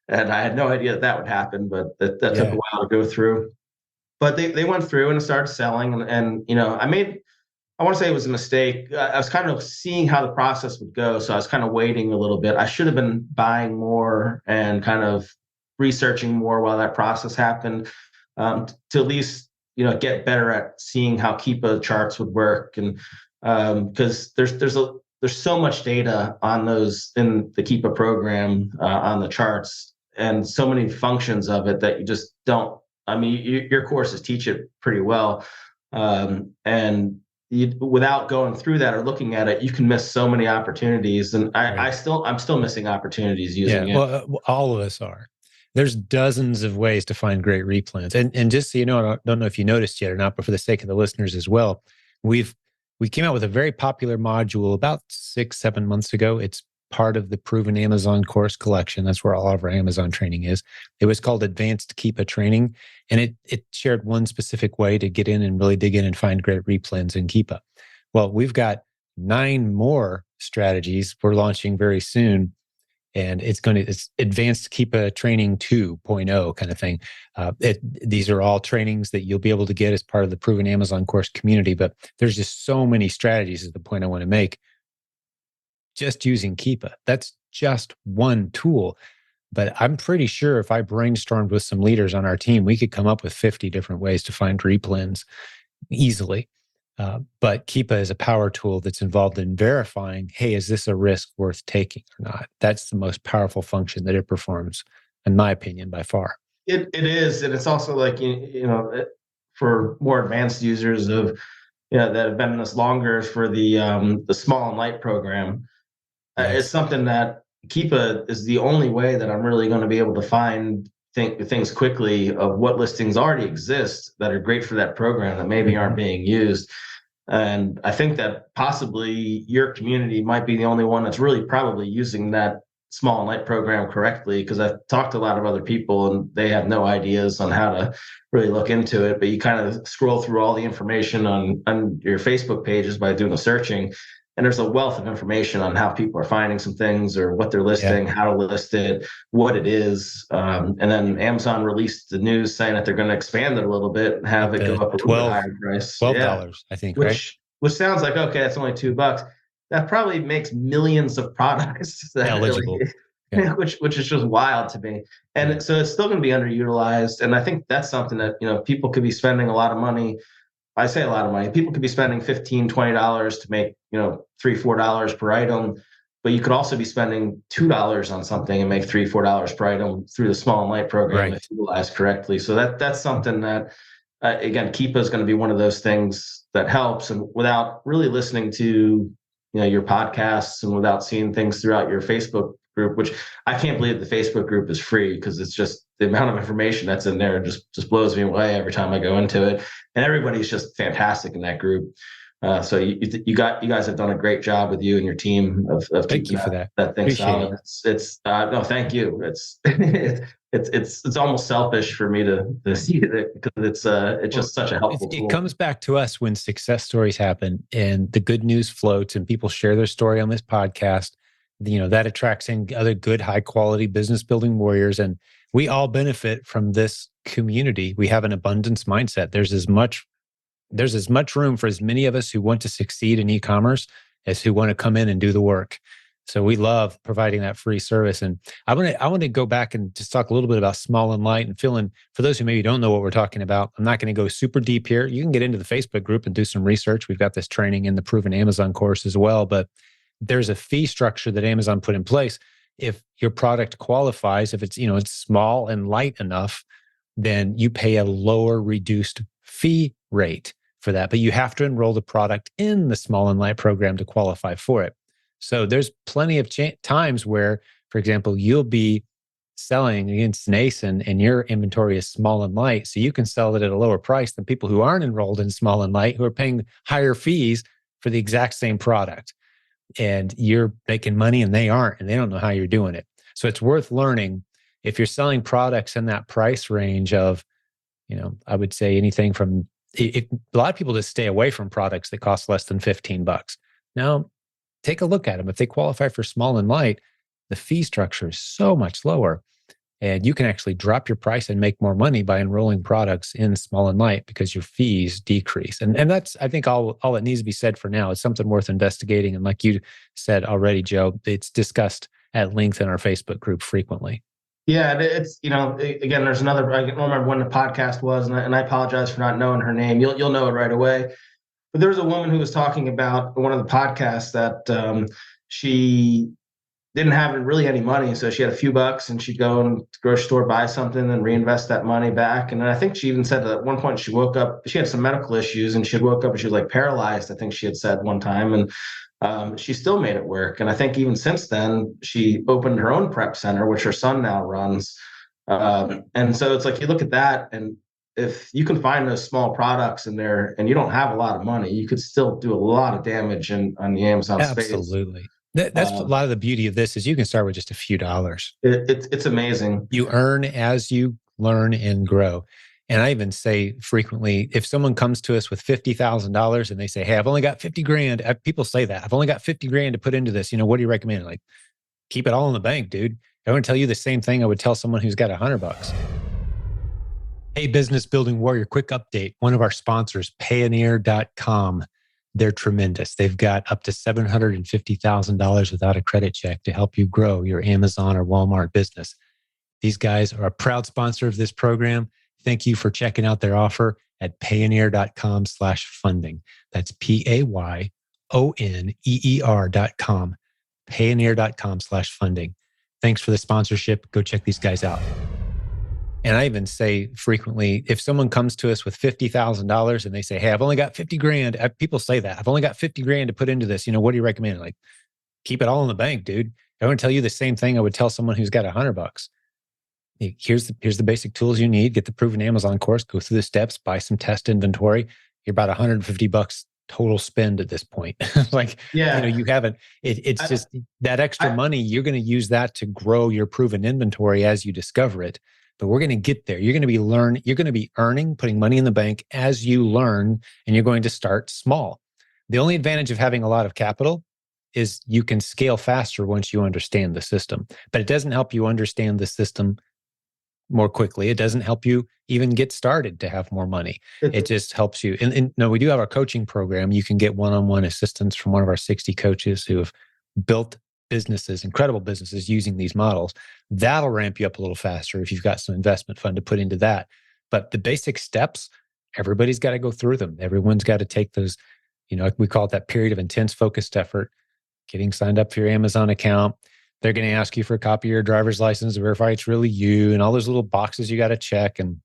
and I had no idea that would happen, but that took a Yeah. while to go through. But they went through and it started selling, and I want to say it was a mistake. I was kind of seeing how the process would go, so I was kind of waiting a little bit. I should have been buying more and kind of researching more while that process happened, to at least get better at seeing how Keepa charts would work, and because there's so much data on those in the Keepa program, on the charts, and so many functions of it that you just don't. I mean, your courses teach it pretty well, and without going through that or looking at it, you can miss so many opportunities. And Right. I'm still missing opportunities Yeah. using it. Well, all of us are. There's dozens of ways to find great replans. And just so you know, I don't know if you noticed yet or not, but for the sake of the listeners as well, we've we came out with a very popular module about 6, 7 months ago. It's part of the Proven Amazon course collection. That's where all of our Amazon training is. It was called Advanced Keepa Training, and it shared one specific way to get in and really dig in and find great replans in Keepa. Well, we've got 9 more strategies we're launching very soon, and it's advanced Keepa training 2.0 kind of thing. These are all trainings that you'll be able to get as part of the Proven Amazon course community, but there's just so many strategies is the point I want to make. Just using Keepa, that's just one tool, but I'm pretty sure if I brainstormed with some leaders on our team, we could come up with 50 different ways to find replens easily. But Keepa is a power tool that's involved in verifying, hey, is this a risk worth taking or not? That's the most powerful function that it performs, in my opinion, by far. It is, and it's also like for more advanced users of that have been in this longer, for the small and light program. It's Yes. something that Keepa is the only way that I'm really going to be able to find things quickly of what listings already exist that are great for that program that maybe aren't Mhm. being used. And I think that possibly your community might be the only one that's really probably using that small and light program correctly, because I've talked to a lot of other people and they have no ideas on how to really look into it. But you kind of scroll through all the information on your Facebook pages by doing the searching, and there's a wealth of information on how people are finding some things or what they're Yeah. listing, how to list it, what it is. And then Amazon released the news saying that they're going to expand it a little bit and have Up it go to up a little bit higher price. Yeah, $12, I think, right? which sounds like, okay, that's only $2. That probably makes millions of products that, Eligible. Yeah. which is just wild to me. Yeah. And so it's still going to be underutilized. And I think that's something that people could be spending a lot of money. I say a lot of money. People could be spending $15, $20 to make $3, $4 per item, but you could also be spending $2 on something and make $3, $4 per item through the small and light program Right. if utilized correctly. So that's something that again, Keepa is going to be one of those things that helps, and without really listening to your podcasts and without seeing things throughout your Facebook group, which I can't believe the Facebook group is free, because it's just the amount of information that's in there just blows me away every time I go into it, and everybody's just fantastic in that group. So you guys have done a great job with you and your team of Thank keeping you for that. that thing Appreciate it. solid. It's no, thank you. It's it's almost selfish for me to see it, because it's Well, just such a helpful it tool. comes back to us when success stories happen and the good news floats and people share their story on this podcast. That attracts in other good, high quality business building warriors. And we all benefit from this community. We have an abundance mindset. There's as much room for as many of us who want to succeed in e-commerce as who want to come in and do the work. So we love providing that free service. And I want to go back and just talk a little bit about small and light and fill in for those who maybe don't know what we're talking about. I'm not going to go super deep here. You can get into the Facebook group and do some research. We've got this training in the Proven Amazon course as well, but there's a fee structure that Amazon put in place. If your product qualifies, if it's small and light enough, then you pay a lower reduced fee rate for that. But you have to enroll the product in the small and light program to qualify for it. So there's plenty of times where, for example, you'll be selling against an ASIN and your inventory is small and light, so you can sell it at a lower price than people who aren't enrolled in small and light, who are paying higher fees for the exact same product. And you're making money and they aren't, and they don't know how you're doing it. So it's worth learning if you're selling products in that price range of, I would say anything from, a lot of people just stay away from products that cost less than $15. Now, take a look at them. If they qualify for small and light, the fee structure is so much lower. And you can actually drop your price and make more money by enrolling products in small and light because your fees decrease. And that's, I think, all that needs to be said for now. It's something worth investigating. And like you said already, Joe, it's discussed at length in our Facebook group frequently. Yeah, it's, again, there's another, I don't remember when the podcast was, and I apologize for not knowing her name. You'll know it right away. But there was a woman who was talking about one of the podcasts that she didn't have really any money. So she had a few bucks and she'd go in the grocery store, buy something and reinvest that money back. And then I think she even said that at one point she woke up, she had some medical issues and she woke up and she was like paralyzed, I think she had said one time. And she still made it work. And I think even since then, she opened her own prep center, which her son now runs. And so it's like, you look at that, and if you can find those small products in there and you don't have a lot of money, you could still do a lot of damage on the Amazon space. Absolutely. That's a lot of the beauty of this is you can start with just a few dollars. It's amazing. You earn as you learn and grow. And I even say frequently, if someone comes to us with $50,000 and they say, hey, I've only got 50 grand. People say that. I've only got 50 grand to put into this. What do you recommend? Like, keep it all in the bank, dude. I want to tell you the same thing I would tell someone who's got $100. Hey, business building warrior, quick update. One of our sponsors, Payoneer.com. They're tremendous. They've got up to $750,000 without a credit check to help you grow your Amazon or Walmart business. These guys are a proud sponsor of this program. Thank you for checking out their offer at payoneer.com/funding. That's PAYONEER.com, payoneer.com/funding. Thanks for the sponsorship. Go check these guys out. And I even say frequently, if someone comes to us with $50,000 and they say, hey, I've only got 50 grand. People say that. I've only got 50 grand to put into this. What do you recommend? Like, keep it all in the bank, dude. I want to tell you the same thing I would tell someone who's got $100. Here's the basic tools you need. Get the Proven Amazon course, go through the steps, buy some test inventory. You're about $150 total spend at this point. Like, yeah, you haven't, it's just that extra money. You're going to use that to grow your proven inventory as you discover it. But we're going to get there. You're going to be earning, putting money in the bank as you learn, and you're going to start small. The only advantage of having a lot of capital is you can scale faster once you understand the system. But it doesn't help you understand the system more quickly. It doesn't help you even get started to have more money. It just helps you. And no, we do have our coaching program. You can get one-on-one assistance from one of our 60 coaches who have built businesses, incredible businesses using these models. That'll ramp you up a little faster if you've got some investment fund to put into that. But the basic steps, everybody's got to go through them. Everyone's got to take those, we call it that period of intense focused effort, getting signed up for your Amazon account. They're going to ask you for a copy of your driver's license to verify it's really you, and all those little boxes you got to check. And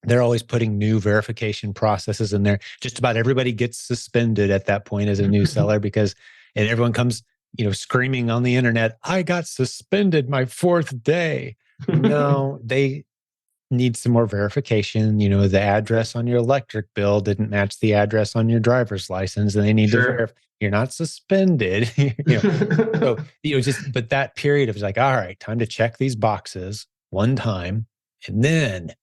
they're always putting new verification processes in there. Just about everybody gets suspended at that point as a new seller because, and everyone comes, screaming on the internet, I got suspended my 4th day. No, they need some more verification. The address on your electric bill didn't match the address on your driver's license, and they need to verify. You're not suspended. So, but that period of like, all right, time to check these boxes one time, and then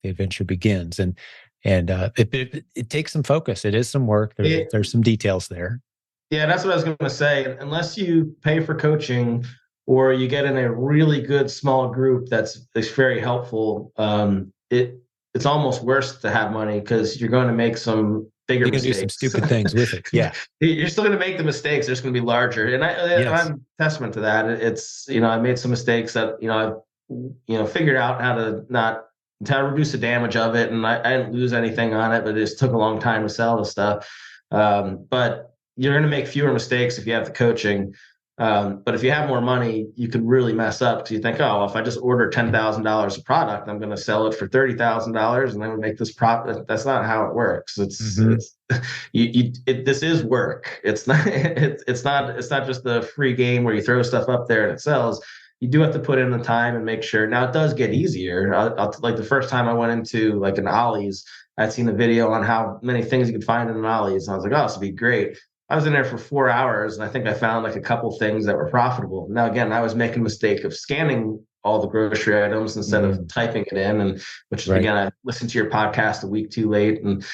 the adventure begins. And it takes some focus. It is some work. There's some details there. Yeah, that's what I was going to say. Unless you pay for coaching or you get in a really good small group that's very helpful, it's almost worse to have money because you're going to make some bigger mistakes. Do some stupid things with it. Yeah. You're still going to make the mistakes. They're just going to be larger. And I'm testament to that. It's, I made some mistakes that, I've figured out how to reduce the damage of it. And I didn't lose anything on it, but it just took a long time to sell the stuff. But you're going to make fewer mistakes if you have the coaching. But if you have more money, you could really mess up because you think, oh, if I just order $10,000 of product, I'm going to sell it for $30,000 and then make this profit. That's not how it works. This is work. It's not just a free game where you throw stuff up there and it sells. you do have to put in the time and make sure. Now it does get easier. Like the first time I went into like an Ollie's, I'd seen a video on how many things you could find in an Ollie's. And I was like, oh, this would be great. I was in there for 4 hours and I think I found like a couple things that were profitable. Now, again, I was making a mistake of scanning all the grocery items instead of typing it in. And which, Right. again, I listened to your podcast a week too late and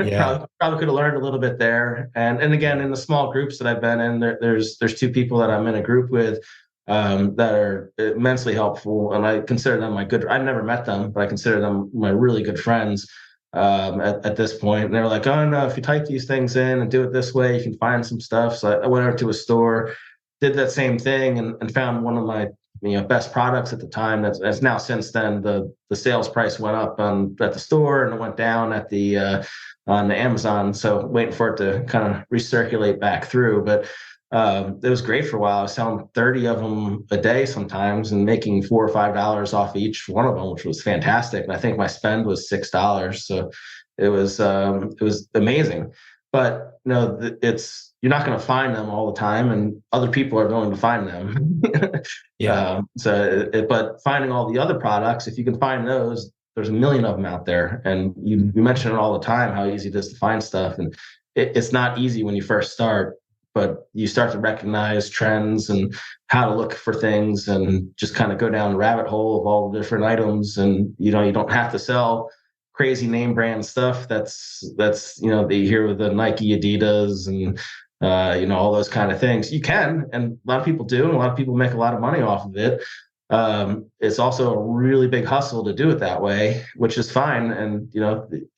Yeah. probably could have learned a little bit there. And again, in the small groups that I've been in, there's two people that I'm in a group with that are immensely helpful, and I consider them my good. I've never met them, but I consider them my really good friends at this point. And they're like, "Oh no, if you type these things in and do it this way, you can find some stuff." So I went over to a store, did that same thing, and found one of my best products at the time. That's now since then the sales price went up at the store and it went down at the on the Amazon. So waiting for it to kind of recirculate back through. But it was great for a while. I was selling 30 of them a day sometimes and making $4 or $5 off each one of them, which was fantastic. And I think my spend was $6. So it was amazing. But it's you're not going to find them all the time, and other people are going to find them. Yeah. But finding all the other products, if you can find those, there's a million of them out there. And you mention it all the time, how easy it is to find stuff. And it's not easy when you first start, but you start to recognize trends and how to look for things and just kind of go down the rabbit hole of all the different items. And, you don't have to sell crazy name brand stuff that's that you hear with the Nike, Adidas, and all those kind of things. You can, and a lot of people do, and a lot of people make a lot of money off of it. It's also a really big hustle to do it that way, which is fine. And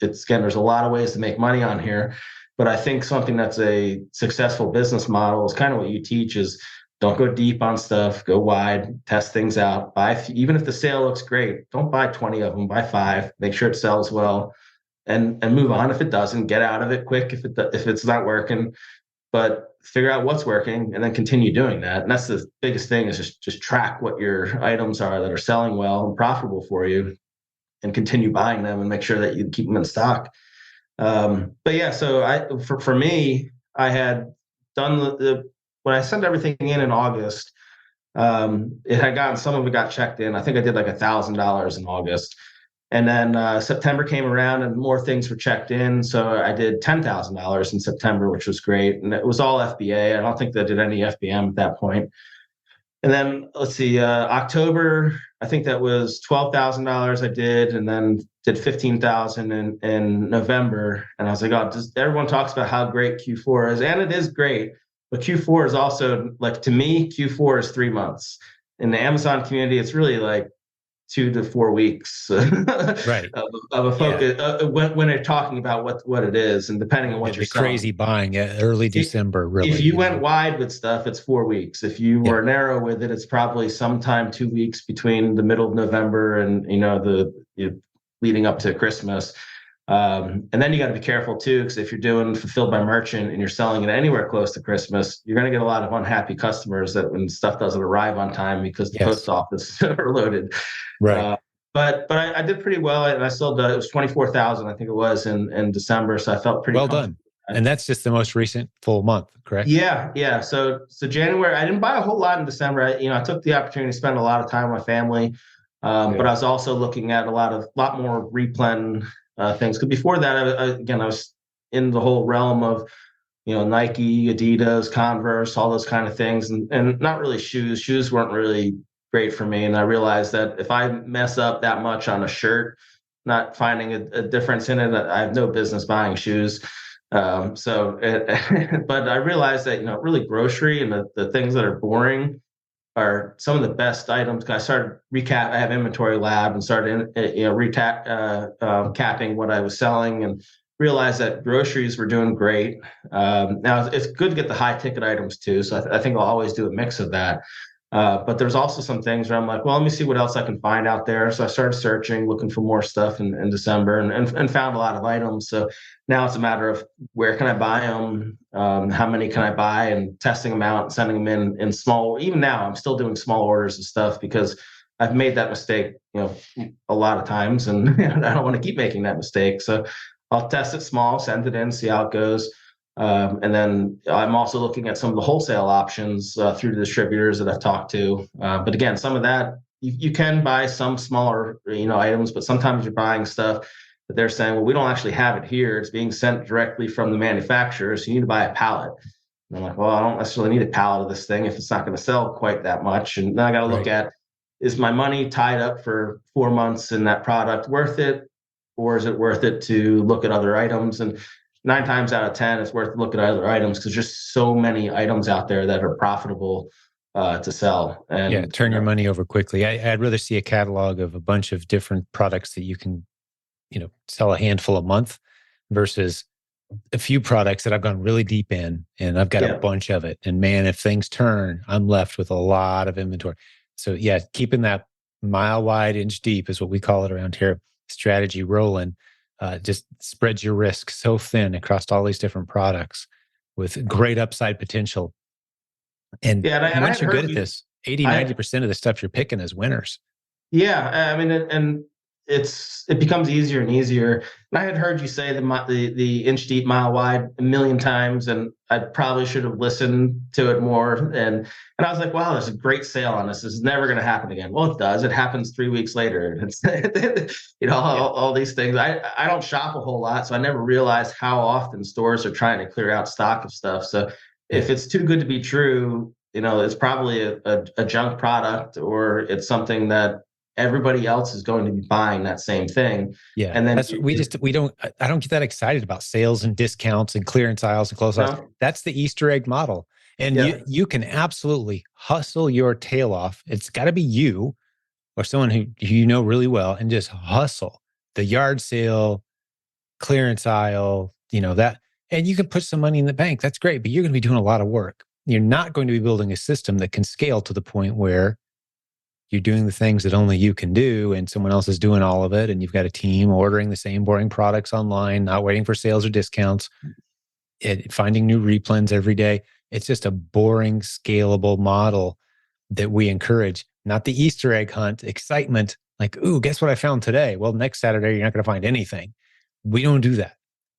it's again, there's a lot of ways to make money on here, but I think something that's a successful business model is kind of what you teach: is don't go deep on stuff, go wide, test things out. Even if the sale looks great, don't buy 20 of them, buy 5, make sure it sells well, and move on. If it doesn't, get out of it quick if it's not working, but figure out what's working and then continue doing that. And that's the biggest thing, is just track what your items are that are selling well and profitable for you, and continue buying them and make sure that you keep them in stock. But yeah, so for me, I had done when I sent everything in August, it had gotten, some of it got checked in. I think I did like $1,000 in August. And then September came around and more things were checked in. So I did $10,000 in September, which was great. And it was all FBA. I don't think they did any FBM at that point. And then let's see, October, I think that was $12,000 I did, and then did 15,000 in November. And I was like, oh, everyone talks about how great Q4 is, and it is great. But Q4 is also, like, to me, Q4 is 3 months. In the Amazon community, it's really like 2 to 4 weeks Right. of a focus when they're talking about what it is, and depending on what you're selling. Crazy buying early December, really. If you went wide with stuff, it's 4 weeks. If you were narrow with it, it's probably sometime 2 weeks between the middle of November and leading up to Christmas. And then you got to be careful too, because if you're doing fulfilled by merchant and you're selling it anywhere close to Christmas, you're going to get a lot of unhappy customers that when stuff doesn't arrive on time because the post office are loaded. Right. But I did pretty well, and I sold it was 24,000, I think it was in December. So I felt pretty well done. And that's just the most recent full month, correct? Yeah. So January, I didn't buy a whole lot in December. I took the opportunity to spend a lot of time with my family, but I was also looking at a lot more replen things. Because before that, I was in the whole realm of Nike, Adidas, Converse, all those kind of things, and not really shoes. Shoes weren't really great for me, and I realized that if I mess up that much on a shirt, not finding a difference in it, I have no business buying shoes. But I realized that really grocery and the things that are boring are some of the best items. I started I have inventory lab, and started capping what I was selling, and realized that groceries were doing great. Now it's good to get the high ticket items too, so I think I'll always do a mix of that. But there's also some things where I'm like, well, let me see what else I can find out there. So I started searching, looking for more stuff in December, and found a lot of items. So now it's a matter of where can I buy them, how many can I buy, and testing them out and sending them in small. Even now, I'm still doing small orders of stuff because I've made that mistake, a lot of times, and I don't want to keep making that mistake. So I'll test it small, send it in, see how it goes. And then I'm also looking at some of the wholesale options through the distributors that I've talked to. But again, some of that you can buy some smaller, items, but sometimes you're buying stuff that they're saying, well, we don't actually have it here. It's being sent directly from the manufacturer, so you need to buy a pallet. And I'm like, well, I don't necessarily need a pallet of this thing if it's not going to sell quite that much. And then I got to look Right. at, is my money tied up for 4 months in that product worth it? Or is it worth it to look at other items? And 9 times out of 10, it's worth looking at other items because there's so many items out there that are profitable to sell. Yeah, And turn your money over quickly. I'd rather see a catalog of a bunch of different products that you can, sell a handful a month versus a few products that I've gone really deep in and I've got a yeah, bunch of it. And man, if things turn, I'm left with a lot of inventory. So yeah, keeping that mile wide, inch deep is what we call it around here. Strategy rolling just spreads your risk so thin across all these different products with great upside potential. And yeah, and I once had you're good heard at you. this, 80, I 90% of the stuff you're picking is winners. Yeah, I mean, and it becomes easier and easier. And I had heard you say the inch deep, mile wide a million times, and I probably should have listened to it more. And I was like, wow, there's a great sale on this. This is never going to happen again. Well, it does. It happens 3 weeks later. It's Yeah. all these things. I don't shop a whole lot, so I never realized how often stores are trying to clear out stock of stuff. So Yeah. if it's too good to be true, it's probably a junk product, or it's something that everybody else is going to be buying that same thing. Yeah, And then that's we don't. I don't get that excited about sales and discounts and clearance aisles and close aisles. no, That's the Easter egg model, and yeah, you can absolutely hustle your tail off. It's got to be you or someone who you know really well, and just hustle the yard sale, clearance aisle. That, and you can put some money in the bank. That's great, but you're going to be doing a lot of work. You're not going to be building a system that can scale to the point where you're doing the things that only you can do and someone else is doing all of it, and you've got a team ordering the same boring products online, not waiting for sales or discounts, finding new replens every day. It's just a boring scalable model that we encourage, not the Easter egg hunt excitement, like, ooh, guess what I found today? Well, next Saturday you're not going to find anything. We don't do that.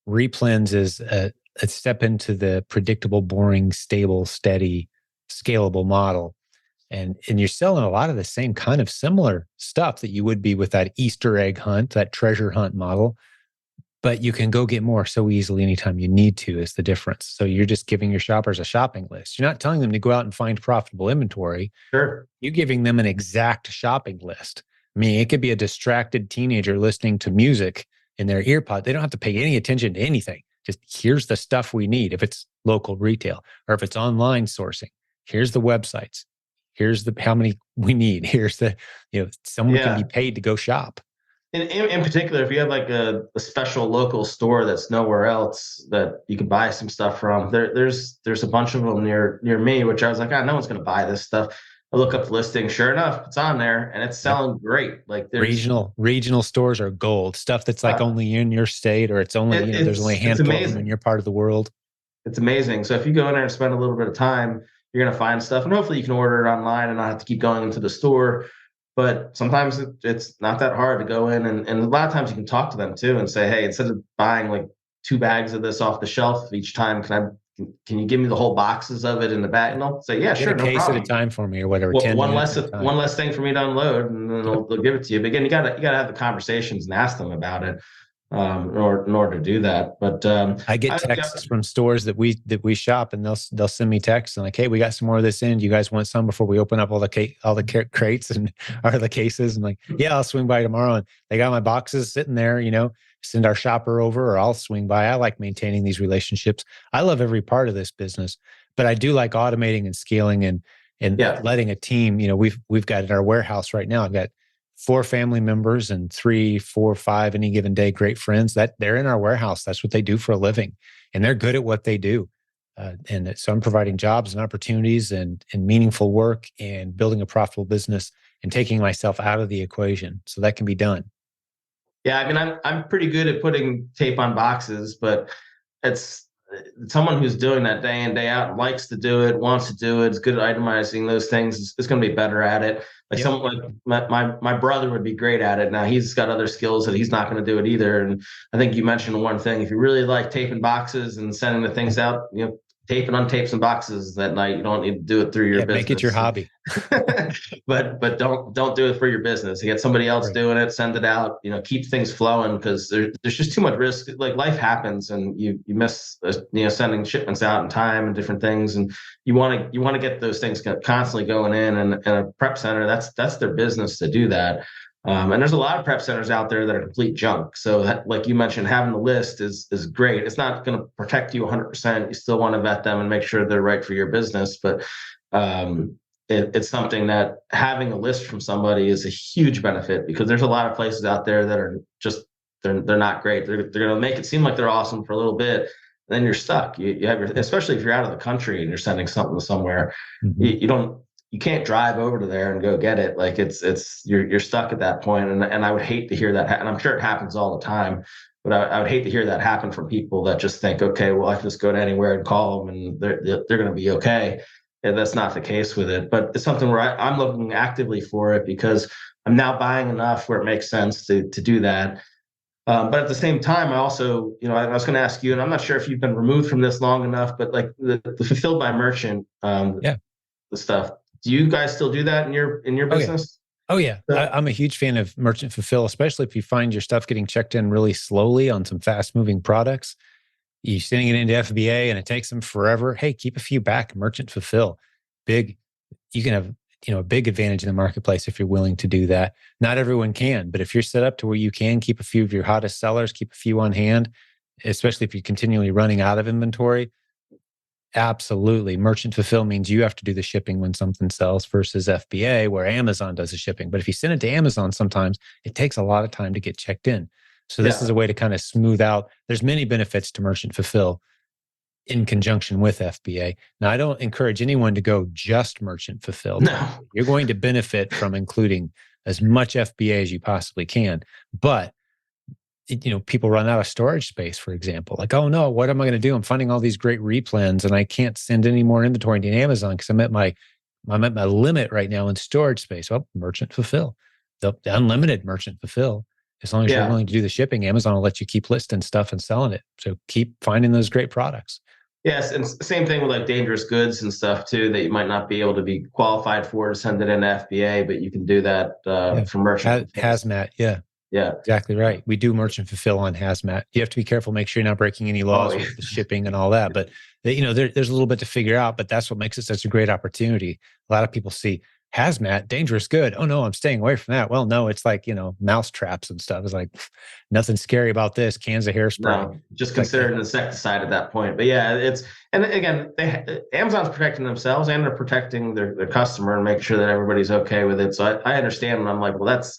Replens is a step into the predictable, boring, stable, steady, scalable model, and you're selling a lot of the same kind of similar stuff that you would be with that Easter egg hunt, that treasure hunt model, but you can go get more so easily anytime you need to is the difference. So you're just giving your shoppers a shopping list. You're not telling them to go out and find profitable inventory. sure. You're giving them an exact shopping list. I mean, it could be a distracted teenager listening to music in their ear pod. They don't have to pay any attention to anything. Just here's the stuff we need. If it's local retail or if it's online sourcing, here's the websites. Here's the how many we need. Here's the, someone can be Yeah. paid to go shop. In particular, if you have like a special local store that's nowhere else that you can buy some stuff from, there's a bunch of them near me, which I was like, no one's going to buy this stuff. I look up the listing, sure enough, it's on there and it's Yep. selling great. Like Regional stores are gold. Stuff that's like uh, only in your state, or it's only, there's only a it's handful of them in amazing. your part of the world. It's amazing. So if you go in there and spend a little bit of time, you're going to find stuff, and hopefully you can order it online and not have to keep going into the store. But sometimes it's not that hard to go in, and a lot of times you can talk to them too and say, hey, instead of buying like 2 bags of this off the shelf each time, can you give me the whole boxes of it in the bag? And they'll say, yeah, Get a sure, no case at a problem. time for me or whatever, Well, 10 minutes at a one time. less thing for me to unload, and then Yep. they'll give it to you. But again, you gotta have the conversations and ask them about it in order to do that. But I get yeah, texts from stores that we shop, and they'll send me texts and like, hey, we got some more of this in. Do you guys want some before we open up all the crates and or the cases? And like, yeah, I'll swing by tomorrow. And they got my boxes sitting there. Send our shopper over, or I'll swing by. I like maintaining these relationships. I love every part of this business, but I do like automating and scaling and yeah. letting a team. We've got in our warehouse right now. I've got 4 family members and 3, 4, 5 any given day, great friends that they're in our warehouse. That's what they do for a living, and they're good at what they do. And so I'm providing jobs and opportunities and meaningful work and building a profitable business and taking myself out of the equation so that can be done. Yeah, I mean, I'm pretty good at putting tape on boxes, but it's someone who's doing that day in, day out, and likes to do it, wants to do it, is good at itemizing those things, is going to be better at it. Like Yep. someone like my brother would be great at it. Now he's got other skills that he's not going to do it either. And I think you mentioned one thing: if you really like taping boxes and sending the things out, tape and untape some boxes that night. You don't need to do it through your Yeah, make it your business. hobby. but don't do it for your business. You get somebody else Right. doing it, send it out, keep things flowing, because there's just too much risk. Like life happens and you miss sending shipments out in time and different things, and you want to get those things constantly going in, and a prep center, that's their business to do that. And there's a lot of prep centers out there that are complete junk. So that, like you mentioned, having the list is great. It's not going to protect you 100%. You still want to vet them and make sure they're right for your business. But it's something that having a list from somebody is a huge benefit, because there's a lot of places out there that are just, they're not great. They're going to make it seem like they're awesome for a little bit. Then you're stuck. You have especially if you're out of the country and you're sending something somewhere, Mm-hmm. you can't drive over to there and go get it. Like you're stuck at that point. And I would hate to hear that. And I'm sure it happens all the time, but I would hate to hear that happen from people that just think, okay, well, I can just go to anywhere and call them and they're going to be okay. And that's not the case with it. But it's something where I'm looking actively for it, because I'm now buying enough where it makes sense to do that. But at the same time, I also, I was going to ask you, and I'm not sure if you've been removed from this long enough, but like the fulfilled by merchant, Yeah. the stuff. Do you guys still do that in your Oh, yeah. business? Oh, yeah. I'm a huge fan of merchant fulfill, especially if you find your stuff getting checked in really slowly on some fast moving products. You're sending it into FBA and it takes them forever. Hey, keep a few back, merchant fulfill. Big, you can have, a big advantage in the marketplace if you're willing to do that. Not everyone can, but if you're set up to where you can keep a few of your hottest sellers, keep a few on hand, especially if you're continually running out of inventory, absolutely. Merchant fulfill means you have to do the shipping when something sells versus FBA where Amazon does the shipping. But if you send it to Amazon, sometimes it takes a lot of time to get checked in. So this is a way to kind of smooth out. There's many benefits to merchant fulfill in conjunction with FBA. Now, I don't encourage anyone to go just merchant fulfilled. No. You're going to benefit from including as much FBA as you possibly can. But people run out of storage space, for example. Like, oh no, what am I going to do? I'm finding all these great replens and I can't send any more inventory to Amazon because I'm at my limit right now in storage space. Well, merchant fulfill, the unlimited merchant fulfill. As long as you're willing to do the shipping, Amazon will let you keep listing stuff and selling it. So keep finding those great products. Yes, and same thing with like dangerous goods and stuff too, that you might not be able to be qualified for to send it into FBA, but you can do that for merchant hazmat. Yeah, exactly right. We do merchant fulfill on hazmat. You have to be careful, make sure you're not breaking any laws with the shipping and all that. But there's a little bit to figure out. But that's what makes it such a great opportunity. A lot of people see hazmat, dangerous good. Oh no, I'm staying away from that. Well, no, it's like mouse traps and stuff. It's like nothing scary about this. Cans of hairspray. No, just consider it an insecticide at that point. But yeah, and again, Amazon's protecting themselves and they're protecting their customer and make sure that everybody's okay with it. So I understand, and I'm like, well, that's.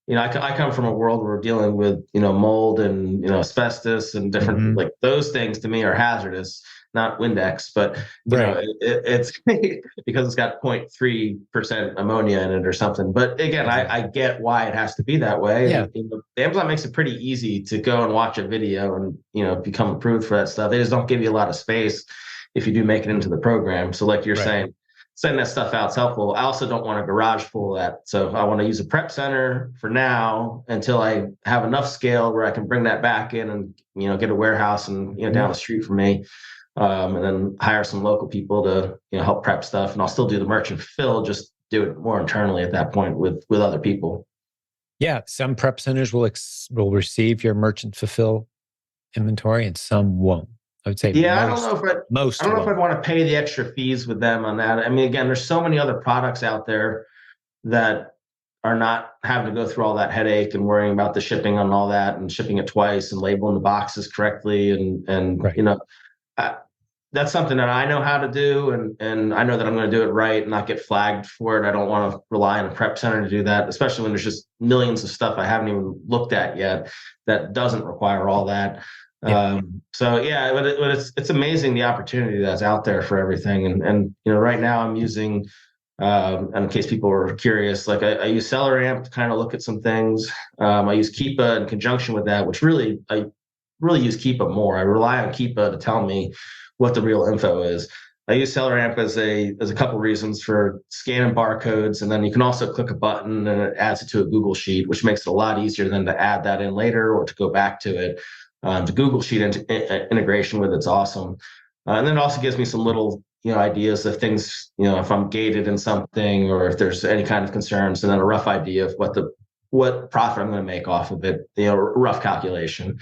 I come from a world where we're dealing with, mold and, asbestos and different, like those things to me are hazardous, not Windex, but, it's because it's got 0.3% ammonia in it or something. But again, I get why it has to be that way. Yeah. And, Amazon makes it pretty easy to go and watch a video and, become approved for that stuff. They just don't give you a lot of space if you do make it into the program. So like you're saying, sending that stuff out is helpful. I also don't want a garage full of that. So I want to use a prep center for now until I have enough scale where I can bring that back in and, get a warehouse and, down the street from me. And then hire some local people to, help prep stuff. And I'll still do the merchant fill, just do it more internally at that point with other people. Yeah. Some prep centers will receive your merchant fulfill inventory and some won't. I would say I don't know if I'd want to pay the extra fees with them on that. I mean, again, there's so many other products out there that are not having to go through all that headache and worrying about the shipping and all that and shipping it twice and labeling the boxes correctly. And that's something that I know how to do. And I know that I'm going to do it right and not get flagged for it. I don't want to rely on a prep center to do that, especially when there's just millions of stuff I haven't even looked at yet that doesn't require all that. But it's amazing the opportunity that's out there for everything. And right now I'm using, and in case people were curious, like I use SellerAmp to kind of look at some things. I use Keepa in conjunction with that, which really I really use Keepa more. I rely on Keepa to tell me what the real info is. I use SellerAmp as a couple reasons for scanning barcodes, and then you can also click a button and it adds it to a Google Sheet, which makes it a lot easier than to add that in later or to go back to it. The Google Sheet integration with it's awesome, and then it also gives me some little ideas of things, if I'm gated in something or if there's any kind of concerns, and then a rough idea of what profit I'm going to make off of it, rough calculation.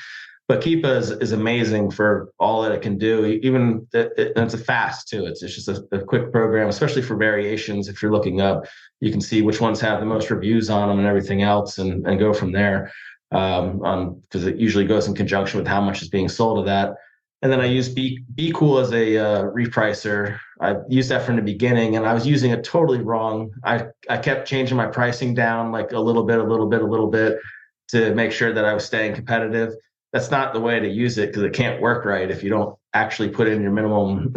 But Keepa is amazing for all that it can do. Even and it's a fast too. It's just a quick program, especially for variations. If you're looking up, you can see which ones have the most reviews on them and everything else, and go from there. Because it usually goes in conjunction with how much is being sold of that. And then I use Be Cool as a repricer. I used that from the beginning, and I was using it totally wrong. I kept changing my pricing down like a little bit to make sure that I was staying competitive. That's not the way to use it because it can't work right if you don't actually put in your minimum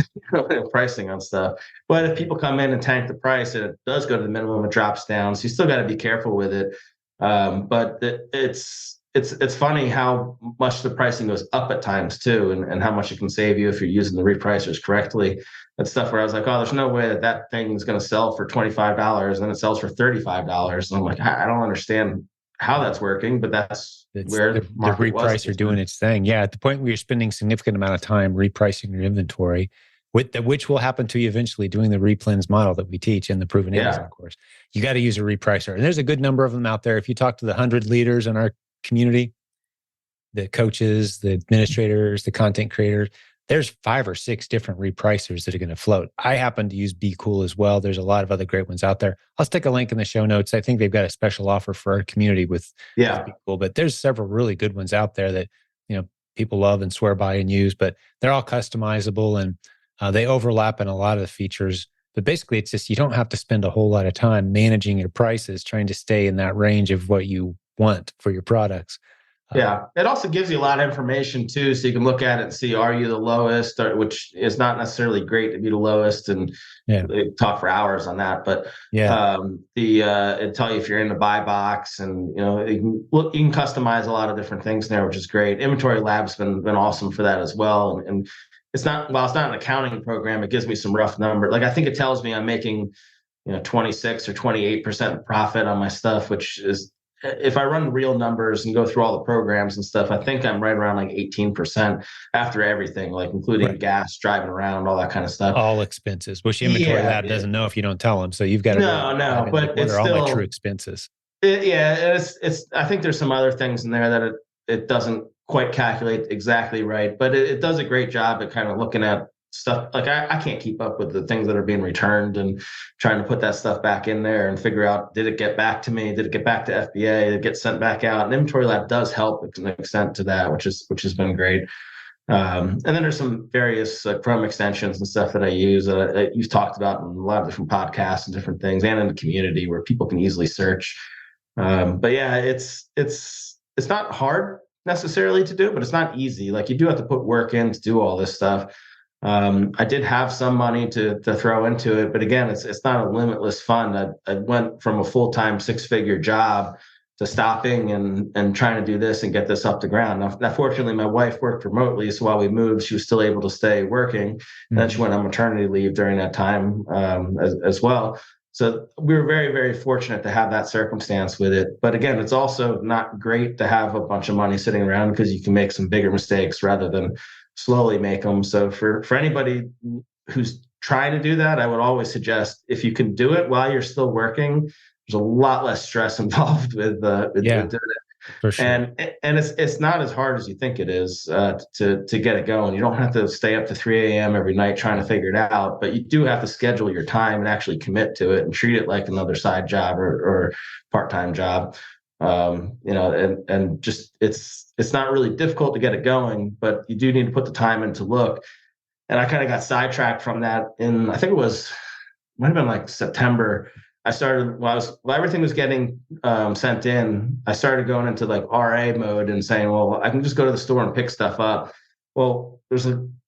pricing on stuff. But if people come in and tank the price and it does go to the minimum, it drops down. So you still got to be careful with it. But it's funny how much the pricing goes up at times too, and how much it can save you if you're using the repricers correctly. That's stuff where I was like, oh, there's no way that thing is going to sell for $25 and then it sells for $35. And I'm like, I don't understand how that's working, but that's where the repricer doing its thing. Yeah, at the point where you're spending significant amount of time repricing your inventory, which will happen to you eventually doing the replens model that we teach in the Proven Amazon course. You got to use a repricer. And there's a good number of them out there. If you talk to the 100 leaders in our community, the coaches, the administrators, the content creators, there's 5 or 6 different repricers that are going to float. I happen to use Be Cool as well. There's a lot of other great ones out there. I'll stick a link in the show notes. I think they've got a special offer for our community with Be Cool, but there's several really good ones out there that, people love and swear by and use, but they're all customizable and they overlap in a lot of the features. But basically, it's just you don't have to spend a whole lot of time managing your prices, trying to stay in that range of what you want for your products. Yeah, it also gives you a lot of information too, so you can look at it and see, are you the lowest, which is not necessarily great to be the lowest, and talk for hours on that. But it tell you if you're in the buy box, and you can customize a lot of different things there, which is great. Inventory Lab's been awesome for that as well, and it's not an accounting program. It gives me some rough number. Like I think it tells me I'm making 26 or 28% profit on my stuff, which is, if I run real numbers and go through all the programs and stuff, I think I'm right around like 18% after everything, like including gas, driving around, all that kind of stuff. All expenses, which Inventory Lab doesn't know if you don't tell them. So you've got to but what are all my true expenses? It's. I think there's some other things in there that it doesn't quite calculate exactly right, but it does a great job at kind of looking at stuff. Like I can't keep up with the things that are being returned and trying to put that stuff back in there and figure out, did it get back to me? Did it get back to FBA? Did it get sent back out? And Inventory Lab does help to an extent to that, which has been great. And then there's some various Chrome extensions and stuff that I use that you've talked about in a lot of different podcasts and different things, and in the community where people can easily search. But yeah, it's not hard necessarily to do, but it's not easy. Like you do have to put work in to do all this stuff. I did have some money to throw into it, but again, it's not a limitless fund. I went from a full-time 6-figure job to stopping and trying to do this and get this up to ground. Now, fortunately, my wife worked remotely, so while we moved, she was still able to stay working. And then she went on maternity leave during that time as well. So we were very, very fortunate to have that circumstance with it. But again, it's also not great to have a bunch of money sitting around because you can make some bigger mistakes rather than slowly make them. So for anybody who's trying to do that, I would always suggest, if you can do it while you're still working, there's a lot less stress involved with doing it. For sure. And it's not as hard as you think it is to get it going. You don't have to stay up to 3 a.m. every night trying to figure it out, but you do have to schedule your time and actually commit to it and treat it like another side job or part-time job. And just it's not really difficult to get it going, but you do need to put the time in to look. And I kind of got sidetracked from that I think might have been like September. I started while everything was getting sent in. I started going into like RA mode and saying, well, I can just go to the store and pick stuff up. Well,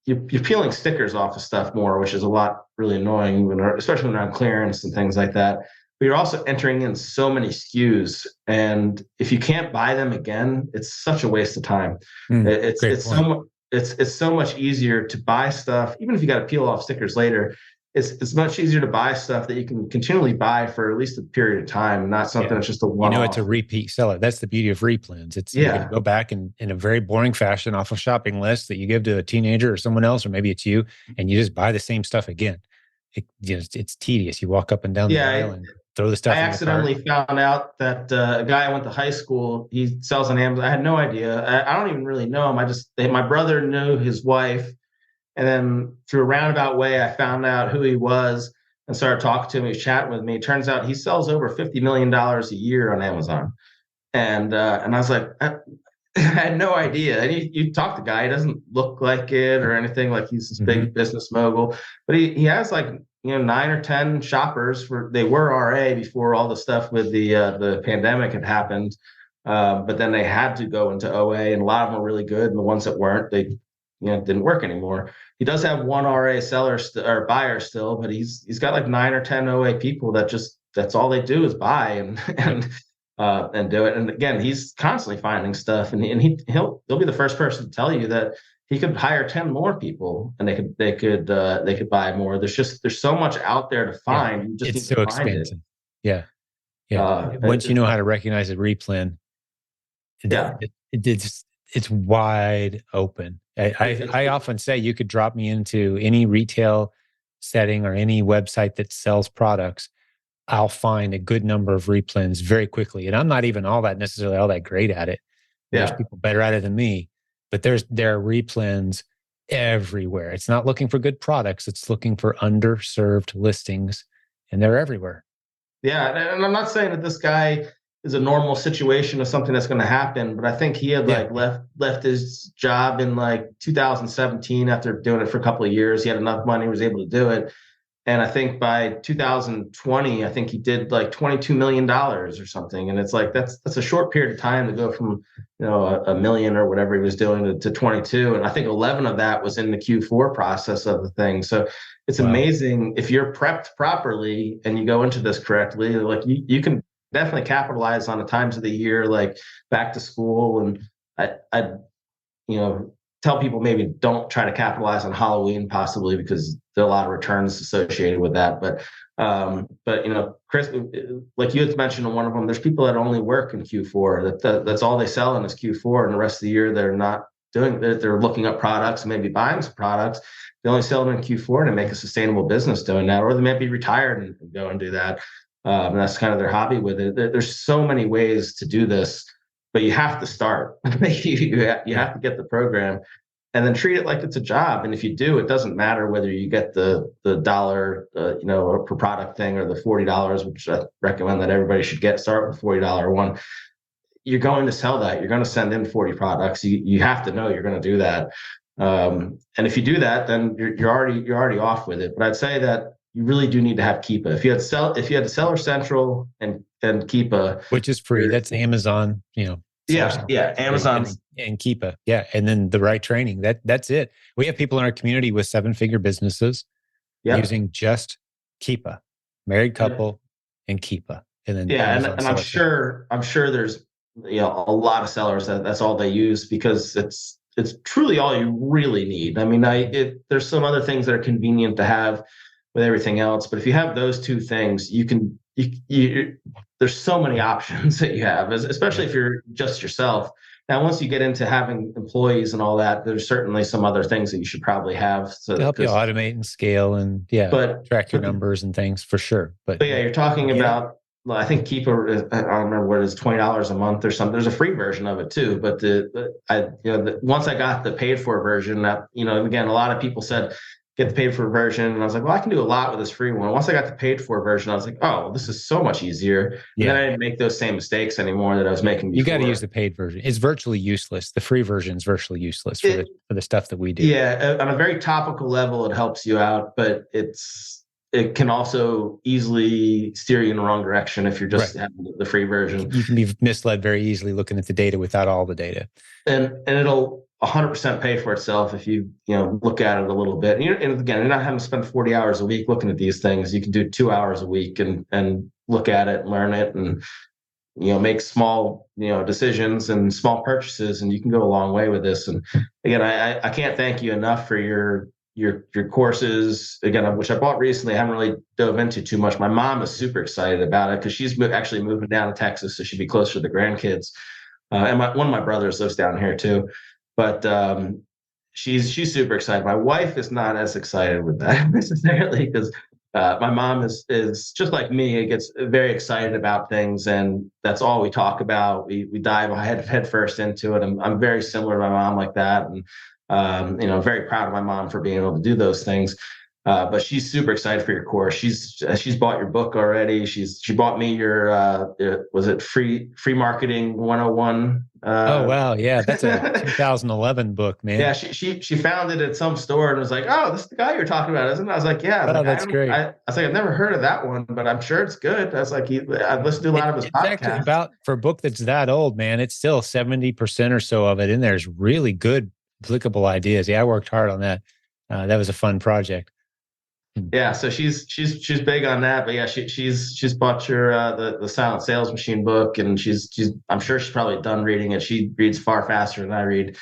you're peeling stickers off of stuff more, which is a lot really annoying, especially when I'm clearance and things like that. but you're also entering in so many SKUs. And if you can't buy them again, it's such a waste of time. Great It's point. it's so much easier to buy stuff, even if you got to peel off stickers later. It's much easier to buy stuff that you can continually buy for at least a period of time, not something Yeah. that's just a It's a one-off. repeat seller. That's the beauty of replens. It's you're going to Yeah. go back and in a very boring fashion off a shopping list that you give to a teenager or someone else, or maybe it's you, and you just buy the same stuff again. It's tedious. You walk up and down the aisle Yeah. and throw the I stuff in the cart. accidentally found out that a guy I went to high school, he sells on Amazon. I had no idea. I don't even really know him. My brother knew his wife. And then through a roundabout way, I found out who he was and started talking to him. He was chatting with me. It turns out he sells over $50 million a year on Amazon. And I was like, I had no idea. And you talk to the guy, he doesn't look like it or anything, like he's this Mm-hmm. big business mogul, but he has like 9 or 10 shoppers. They were RA before all the stuff with the pandemic had happened, but then they had to go into OA, and a lot of them were really good, and the ones that weren't, they didn't work anymore. He does have one RA seller or buyer still, but he's got like 9 or 10 OA people that just that's all they do is buy and do it. And again, he's constantly finding stuff, and he'll be the first person to tell you that he could hire 10 more people and they could buy more. There's so much out there to Yeah. find. You just It's need to so find it. expensive. Yeah. Yeah. Once you It, know how to recognize a replen, yeah. it's wide open. I often say you could drop me into any retail setting or any website that sells products. I'll find a good number of replens very quickly. And I'm not even all that great at it. There's Yeah. people better at it than me, but there are replens everywhere. It's not looking for good products. It's looking for underserved listings, and they're everywhere. Yeah. And I'm not saying that this guy is a normal situation of something that's going to happen, but I think he had Yeah. like left his job in like 2017 after doing it for a couple of years. He had enough money, was able to do it. And I think by 2020, I think he did like $22 million or something. And it's like that's a short period of time to go from a million or whatever he was doing to 22. And I think 11 of that was in the Q4 process of the thing. So it's Wow. amazing if you're prepped properly and you go into this correctly. Like you can definitely capitalize on the times of the year, like back to school. And I tell people maybe don't try to capitalize on Halloween possibly because there are a lot of returns associated with that. But Chris, like you had mentioned in one of them, there's people that only work in Q4. That's all they sell in is Q4, and the rest of the year they're not doing. They're looking up products, maybe buying some products. They only sell them in Q4 to make a sustainable business doing that, or they might be retired and go and do that. And that's kind of their hobby with it. There's so many ways to do this, but you have to start. you have to get the program and then treat it like it's a job. And if you do, it doesn't matter whether you get the dollar, per product thing or the $40, which I recommend that everybody should start with $40 one. You're going to sell that. You're going to send in 40 products. You have to know you're going to do that. And if you do that, then you're already off with it. But I'd say that you really do need to have Keepa. If you had Seller Central and Keepa, which is free, that's Amazon, yeah, Amazon and Keepa. Yeah. And then the right training. That's it. We have people in our community with 7-figure businesses using just Keepa, married couple and Keepa. And then and I'm sure there's a lot of sellers that's all they use because it's truly all you really need. I mean, there's some other things that are convenient to have with everything else, but if you have those two things, you can there's so many options that you have, especially if you're just yourself. Now, once you get into having employees and all that, there's certainly some other things that you should probably have to help you automate and scale and track your numbers and things for sure. But yeah, you're talking about, well, I think Keepa, I don't remember what it is, $20 a month or something. There's a free version of it too, but once I got the paid for version, that again, a lot of people said get the paid for version, and I was like, well, I can do a lot with this free one. Once I got the paid for version, I was like, oh, this is so much easier. And then I didn't make those same mistakes anymore that I was making before. You got to use the paid version. It's virtually useless. The free version is virtually useless for the stuff that we do. Yeah, on a very topical level, it helps you out, but it can also easily steer you in the wrong direction if you're just having the free version. You can be misled very easily looking at the data without all the data. And it'll 100% pay for itself if you look at it a little bit. And again, you're not having to spend 40 hours a week looking at these things. You can do 2 hours a week and look at it, learn it, and make small decisions and small purchases, and you can go a long way with this. And again, I can't thank you enough for your courses, again, which I bought recently. I haven't really dove into too much. My mom is super excited about it because she's actually moving down to Texas, so she'd be closer to the grandkids. And one of my brothers lives down here too, but she's super excited. My wife is not as excited with that necessarily because my mom is just like me. It gets very excited about things, and that's all we talk about. We dive head first into it. I'm very similar to my mom like that, and very proud of my mom for being able to do those things. But she's super excited for your course. She's bought your book already. She bought me your was it free marketing 101? Oh, wow. Yeah. That's a 2011 book, man. Yeah, she found it at some store and was like, "Oh, this is the guy you're talking about, isn't it?" I was like, "Yeah." I was Oh, like, that's great. I was like, "I've never heard of that one, but I'm sure it's good." I was like, "I've listened to a lot of his It's actually podcasts." about, for a book that's that old, man, it's still 70% or so of it in there is really good, applicable ideas. Yeah, I worked hard on that. That was a fun project. Hmm. Yeah, so she's big on that, but yeah, she's bought your the Silent Sales Machine book, and she's I'm sure she's probably done reading it. She reads far faster than I read.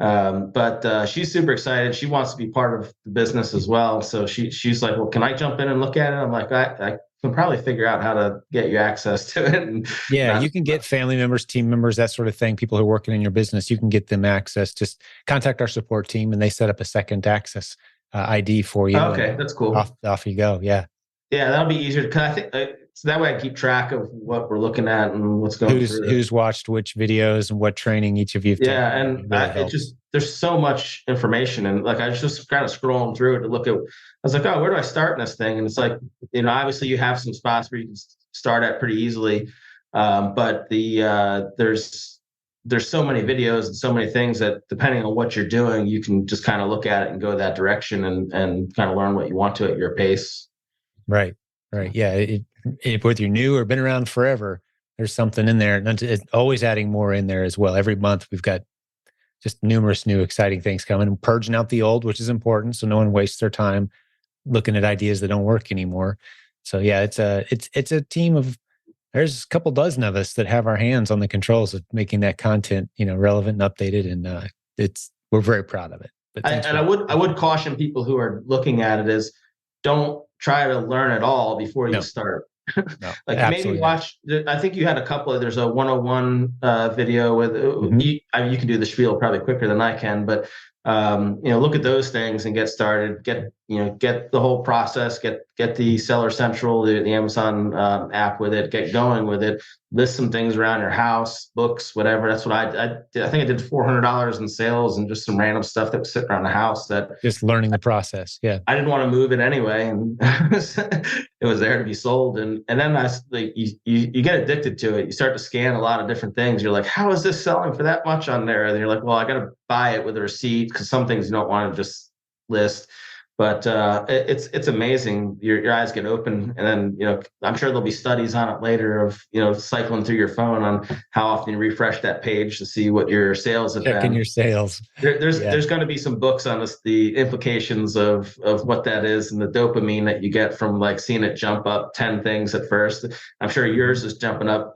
But she's super excited. She wants to be part of the business as well. So she's like, "Well, can I jump in and look at it?" I'm like, I can probably figure out how to get you access to it. And Yeah, not, you can get family members, team members, that sort of thing, people who are working in your business. You can get them access. Just contact our support team and they set up a second access ID for you, and okay, that's cool. off you go. Yeah. Yeah, that'll be easier because I think so that way I keep track of what we're looking at and what's going through it. Who's watched which videos and what training each of you have Yeah, taken. and It really it helps. just there's so much information, and like I was just kind of scrolling through it to look at. I was like, "Oh, where do I start in this thing?" And it's like, obviously you have some spots where you can start at pretty easily, but there's so many videos and so many things that depending on what you're doing, you can just kind of look at it and go that direction and kind of learn what you want to at your pace. Right. Right. Yeah. Whether you're new or been around forever, there's something in there. And it's always adding more in there as well. Every month we've got just numerous new exciting things coming and purging out the old, which is important. So no one wastes their time looking at ideas that don't work anymore. So yeah, it's a team of, there's a couple dozen of us that have our hands on the controls of making that content, relevant and updated. And we're very proud of it. But thanks And for I would caution people who are looking at it is don't try to learn it all before you no, start. no, Like maybe absolutely not. watch. I think you had a couple of. There's a 101 video with Mhm. you can do the spiel probably quicker than I can, but look at those things and get started. Get the whole process. Get the Seller Central, the Amazon app with it. Get going with it. List some things around your house, books, whatever. That's what I did. I think I did $400 in sales and just some random stuff that was sitting around the house that Just learning the process. Yeah. I didn't want to move it anyway, and it was there to be sold. And then you get addicted to it. You start to scan a lot of different things. You're like, how is this selling for that much on there? And you're like, well, I got to buy it with a receipt because some things you don't want to just list. But it's amazing. Your eyes get open, and then I'm sure there'll be studies on it later of cycling through your phone on how often you refresh that page to see what your sales have Checking been. your sales. Yeah. There's going to be some books on this, the implications of what that is and the dopamine that you get from like seeing it jump up 10 things at first. I'm sure yours is jumping up,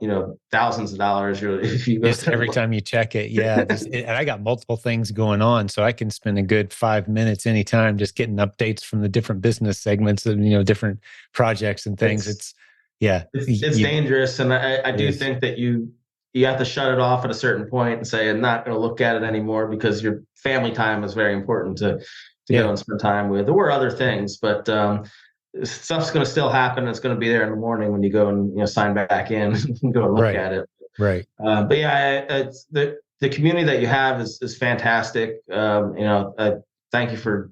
thousands of dollars if you go Just through. every time you check it. Yeah. And I got multiple things going on. So I can spend a good 5 minutes anytime just getting updates from the different business segments and, different projects and things. It's It's, yeah. it's dangerous, and I It do is. think that you have to shut it off at a certain point and say I'm not going to look at it anymore because your family time is very important to go Yeah. and spend time with. There were other things, but stuff's going to still happen. It's going to be there in the morning when you go and sign back in and go and look Right. at it. Right. But yeah, it's the community that you have is fantastic. Thank you for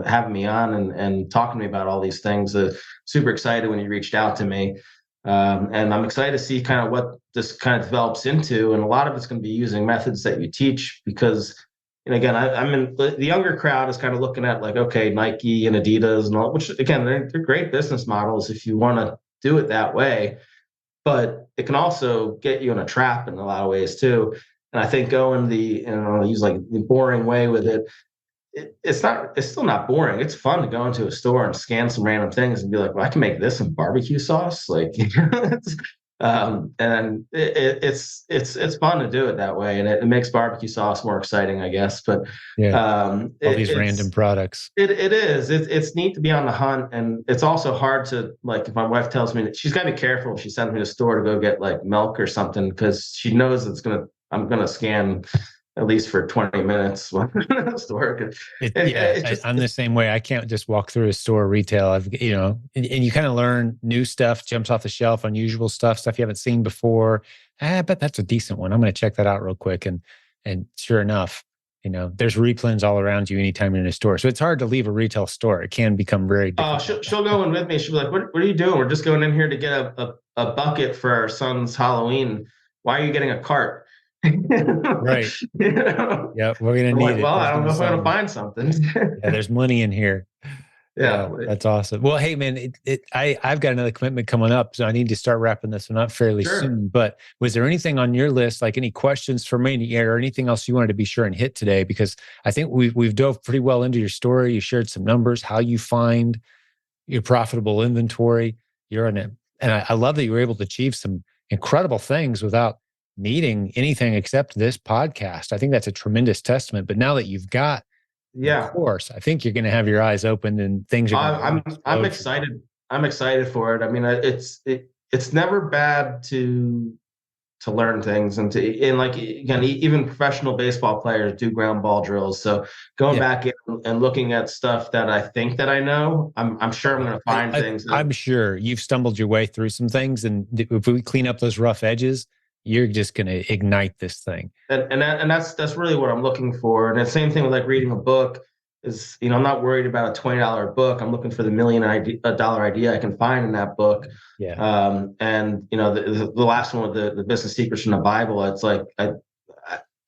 having me on and talking to me about all these things. Super excited when you reached out to me, and I'm excited to see kind of what this kind of develops into. And a lot of it's going to be using methods that you teach because. And again, I'm in the younger crowd is kind of looking at like, okay, Nike and Adidas and all, which again, they're great business models if you want to do it that way, but it can also get you in a trap in a lot of ways too. And I think going the use like the boring way with it, it's still not boring. It's fun to go into a store and scan some random things and be like, well, I can make this in barbecue sauce. Like, and it's fun to do it that way. And it makes barbecue sauce more exciting, I guess. But Yeah. All these random it's, products. it is. It's neat to be on the hunt, and it's also hard to, like, if my wife tells me that she's got to be careful if she sends me to the store to go get like milk or something, because she knows I'm gonna scan at least for 20 minutes when I'm in the store. I'm the same way. I can't just walk through a store retail. And you kind of learn new stuff, jumps off the shelf, unusual stuff you haven't seen before. I bet that's a decent one. I'm going to check that out real quick. And sure enough, there's replens all around you anytime you're in a store. So it's hard to leave a retail store. It can become very difficult. She'll go in with me. She'll be like, what are you doing? We're just going in here to get a bucket for our son's Halloween. Why are you getting a cart? Right. Yeah, we're gonna need it. Well, I don't know if I'm gonna find something. Yeah, there's money in here. Yeah, that's awesome. Well, hey man, I've got another commitment coming up, so I need to start wrapping this one up fairly soon. But was there anything on your list, like any questions for me, or anything else you wanted to be sure and hit today? Because I think we've dove pretty well into your story. You shared some numbers, how you find your profitable inventory. You're in it, and I love that you were able to achieve some incredible things without needing anything except this podcast. I think that's a tremendous testament. But now that you've got the course, I think you're going to have your eyes opened and things are. I'm excited. I'm excited for it. I mean, it's never bad to learn things and like, again, even professional baseball players do ground ball drills. So going back in and looking at stuff that I think that I know, I'm sure I'm going to find things. I'm sure you've stumbled your way through some things, and if we clean up those rough edges, you're just going to ignite this thing. And that's really what I'm looking for. And the same thing with like reading a book is, I'm not worried about a $20 book. I'm looking for the $1 million idea I can find in that book. Yeah. And the last one with the business secrets from the Bible, it's like,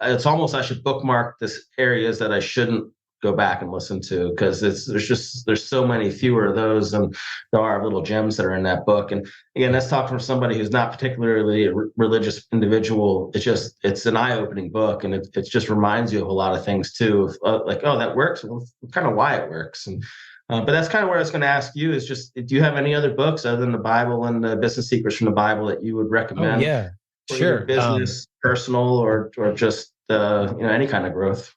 it's almost, I should bookmark this areas that I shouldn't go back and listen to, because there's so many fewer of those than there are little gems that are in that book. And again, that's talking from somebody who's not particularly a religious individual. It's an eye-opening book, and it just reminds you of a lot of things too, like, oh, that works, well, kind of why it works. And but that's kind of where I was going to ask you, is just, do you have any other books other than the Bible and the business secrets from the Bible that you would recommend? Oh, yeah, sure. Business, personal, or just any kind of growth.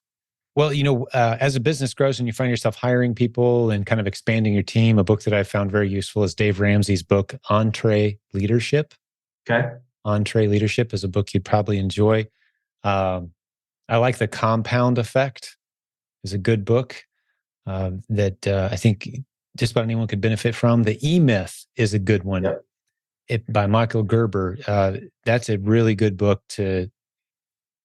Well, as a business grows and you find yourself hiring people and kind of expanding your team, a book that I found very useful is Dave Ramsey's book, EntreLeadership. Okay. EntreLeadership is a book you'd probably enjoy. I like The Compound Effect is a good book that I think just about anyone could benefit from. The E-Myth is a good one. Yep. By Michael Gerber. That's a really good book to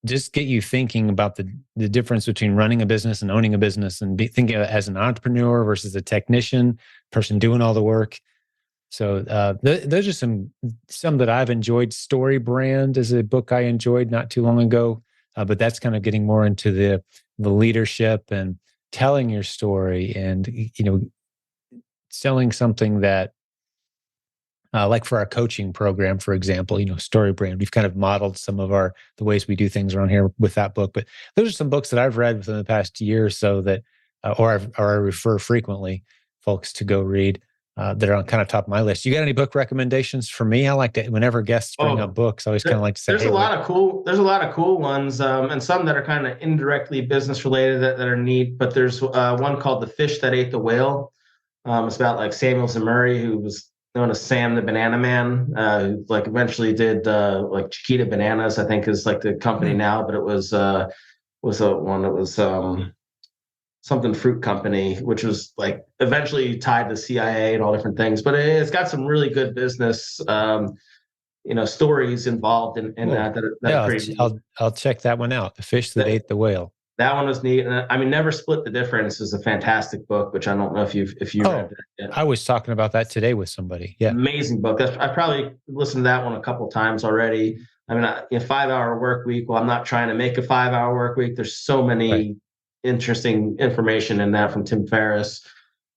just get you thinking about the difference between running a business and owning a business, and thinking of it as an entrepreneur versus a technician, person doing all the work. So those are some that I've enjoyed. Story Brand is a book I enjoyed not too long ago, but that's kind of getting more into the leadership and telling your story, and selling something that, like for our coaching program, for example, Story Brand, we've kind of modeled some of the ways we do things around here with that book. But those are some books that I've read within the past year or so that, or I refer frequently folks to go read, that are on kind of top of my list. You got any book recommendations for me? I like to, whenever guests bring up books, I always kind of like to say, there's a lot of cool ones, and some that are kind of indirectly business related that are neat. But there's one called The Fish That Ate the Whale. It's about like Samuel Zemurray, who was known as Sam the Banana Man, who like eventually did like Chiquita Bananas, I think is like the company now, but it was something fruit company, which was like eventually tied to CIA and all different things. But it's got some really good business stories involved in that. I'll check that one out. The Fish That Ate the Whale. That one was neat. And I mean, Never Split the Difference is a fantastic book, which I don't know if you read it yet. I was talking about that today with somebody. Yeah. Amazing book. I probably listened to that one a couple of times already. I mean, a 5-hour work week. Well, I'm not trying to make a 5-hour work week. There's so many interesting information in that from Tim Ferriss.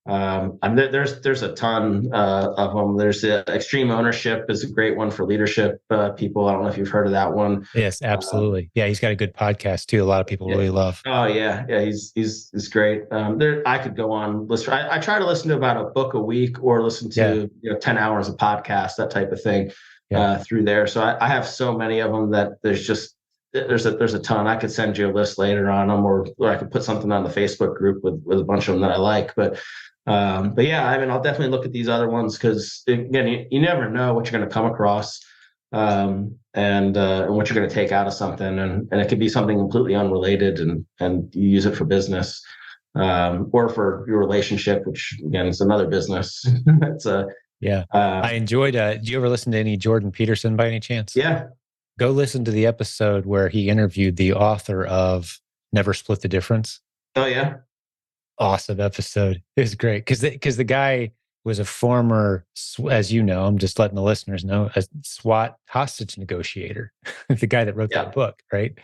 There's a ton of them. There's Extreme Ownership is a great one for leadership people. I don't know if you've heard of that one. Yes, absolutely. Yeah, he's got a good podcast too. A lot of people Yeah. really love. Oh yeah. He's great. There, I could go on. Listen, I try to listen to about a book a week, or listen Yeah, to 10 hours of podcast, that type of thing, yeah. through there. So I have so many of them that there's a ton. I could send you a list later on them, or I could put something on the Facebook group with a bunch of them that I like. But yeah, I mean, I'll definitely look at these other ones, because again, you never know what you're going to come across, and what you're going to take out of something, and it could be something completely unrelated, and you use it for business, or for your relationship, which again is another business. It's a Yeah. I enjoyed, do you ever listen to any Jordan Peterson by any chance? Yeah. Go listen to the episode where he interviewed the author of Never Split the Difference. Oh yeah. Awesome episode. It was great because the guy was a former, as you know, I'm just letting the listeners know, a SWAT hostage negotiator, the guy that wrote that book, right?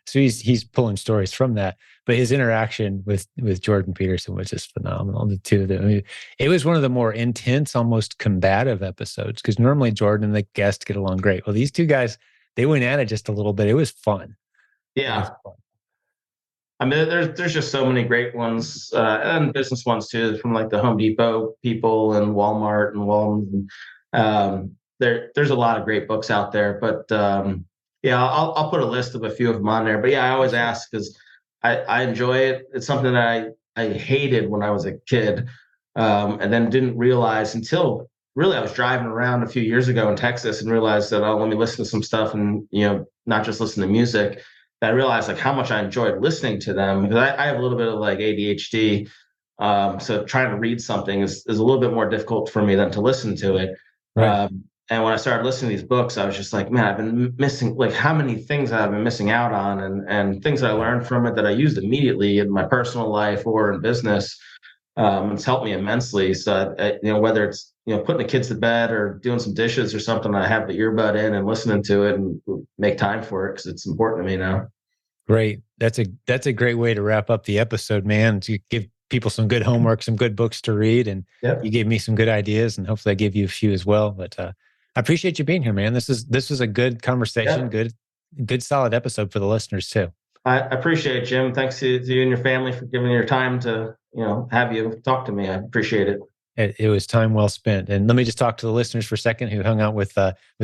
So he's pulling stories from that. But his interaction with Jordan Peterson was just phenomenal. The two of them, I mean, it was one of the more intense, almost combative episodes, because normally Jordan and the guest get along great. Well, these two guys, they went at it just a little bit. It was fun. Yeah. I mean, there's just so many great ones, and business ones too, from like the Home Depot people and Walmart and Walmart. There's a lot of great books out there, but yeah, I'll put a list of a few of them on there. But yeah, I always ask, because I enjoy it. It's something that I hated when I was a kid, and then didn't realize until really I was driving around a few years ago in Texas, and realized that, oh, let me listen to some stuff, and not just listen to music. I realized like how much I enjoyed listening to them, because I have a little bit of like ADHD. So trying to read something is a little bit more difficult for me than to listen to it. Right. And when I started listening to these books, I was just like, man, I've been missing, like, how many things I've been missing out on, and things that I learned from it that I used immediately in my personal life or in business. It's helped me immensely. So, whether it's, putting the kids to bed or doing some dishes or something, I have the earbud in and listening to it and make time for it, because it's important to me now. Great. That's a great way to wrap up the episode, man. To give people some good homework, some good books to read, and you gave me some good ideas, and hopefully I gave you a few as well. But I appreciate you being here, man. This is a good conversation, good solid episode for the listeners too. I appreciate it, Jim. Thanks to you and your family for giving your time to have you talk to me. I appreciate it. It was time well spent. And let me just talk to the listeners for a second who hung out with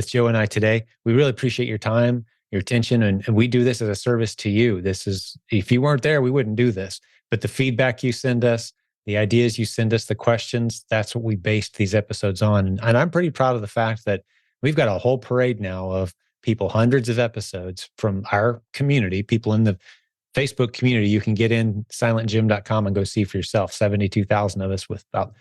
Joe and I today. We really appreciate your time, your attention, and we do this as a service to you. This is, if you weren't there, we wouldn't do this. But the feedback you send us, the ideas you send us, the questions, that's what we based these episodes on. And I'm pretty proud of the fact that we've got a whole parade now of people, hundreds of episodes from our community, people in the Facebook community. You can get in silentjim.com and go see for yourself. 72,000 of us with about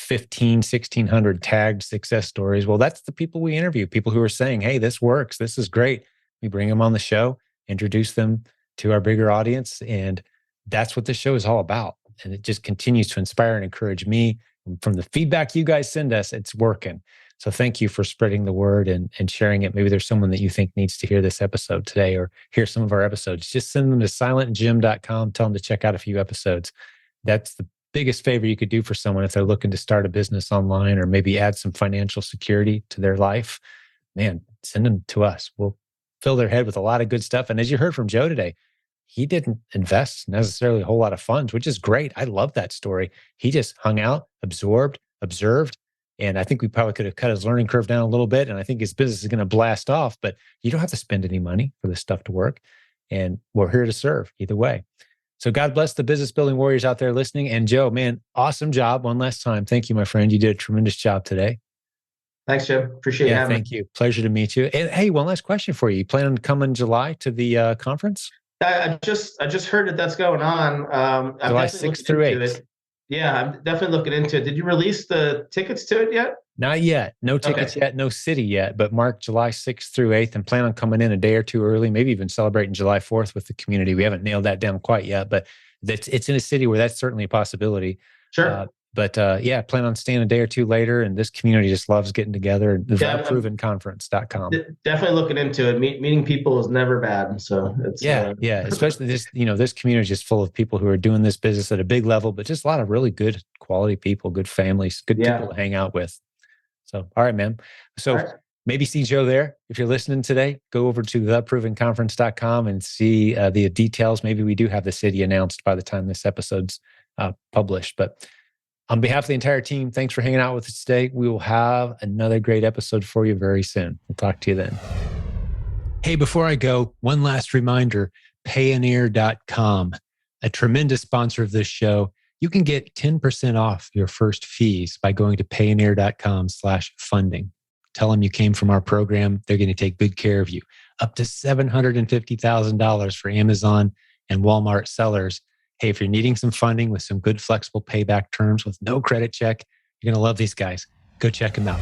1,600 tagged success stories. Well, that's the people we interview, people who are saying, hey, this works. This is great. We bring them on the show, introduce them to our bigger audience. And that's what this show is all about. And it just continues to inspire and encourage me. From the feedback you guys send us, it's working. So thank you for spreading the word and sharing it. Maybe there's someone that you think needs to hear this episode today, or hear some of our episodes. Just send them to silentjim.com. Tell them to check out a few episodes. That's the biggest favor you could do for someone if they're looking to start a business online, or maybe add some financial security to their life. Man, send them to us. We'll fill their head with a lot of good stuff. And as you heard from Joe today, he didn't invest necessarily a whole lot of funds, which is great. I love that story. He just hung out, absorbed, observed. And I think we probably could have cut his learning curve down a little bit. And I think his business is going to blast off, but you don't have to spend any money for this stuff to work. And we're here to serve either way. So God bless the business building warriors out there listening. And Joe, man, awesome job one last time. Thank you, my friend. You did a tremendous job today. Thanks, Jim. Appreciate you having me. Thank you. Pleasure to meet you. And hey, one last question for you. You plan on coming July to the conference? I just heard that's going on. July 6th through 8th. Yeah, I'm definitely looking into it. Did you release the tickets to it yet? Not yet. No tickets yet. No city yet. But mark July 6th through 8th, and plan on coming in a day or two early, maybe even celebrating July 4th with the community. We haven't nailed that down quite yet, but it's in a city where that's certainly a possibility. Sure. But yeah, plan on staying a day or two later. And this community just loves getting together. TheProvenConference.com. Definitely looking into it. Meeting people is never bad. So it's yeah. Especially this community is just full of people who are doing this business at a big level, but just a lot of really good quality people, good families, good people to hang out with. So, all right, man. So maybe see Joe there. If you're listening today, go over to theprovenconference.com and see the details. Maybe we do have the city announced by the time this episode's published. But on behalf of the entire team, thanks for hanging out with us today. We will have another great episode for you very soon. We'll talk to you then. Hey, before I go, one last reminder, Payoneer.com, a tremendous sponsor of this show. You can get 10% off your first fees by going to Payoneer.com/funding. Tell them you came from our program. They're going to take good care of you. Up to $750,000 for Amazon and Walmart sellers. Hey, if you're needing some funding with some good flexible payback terms with no credit check, you're going to love these guys. Go check them out.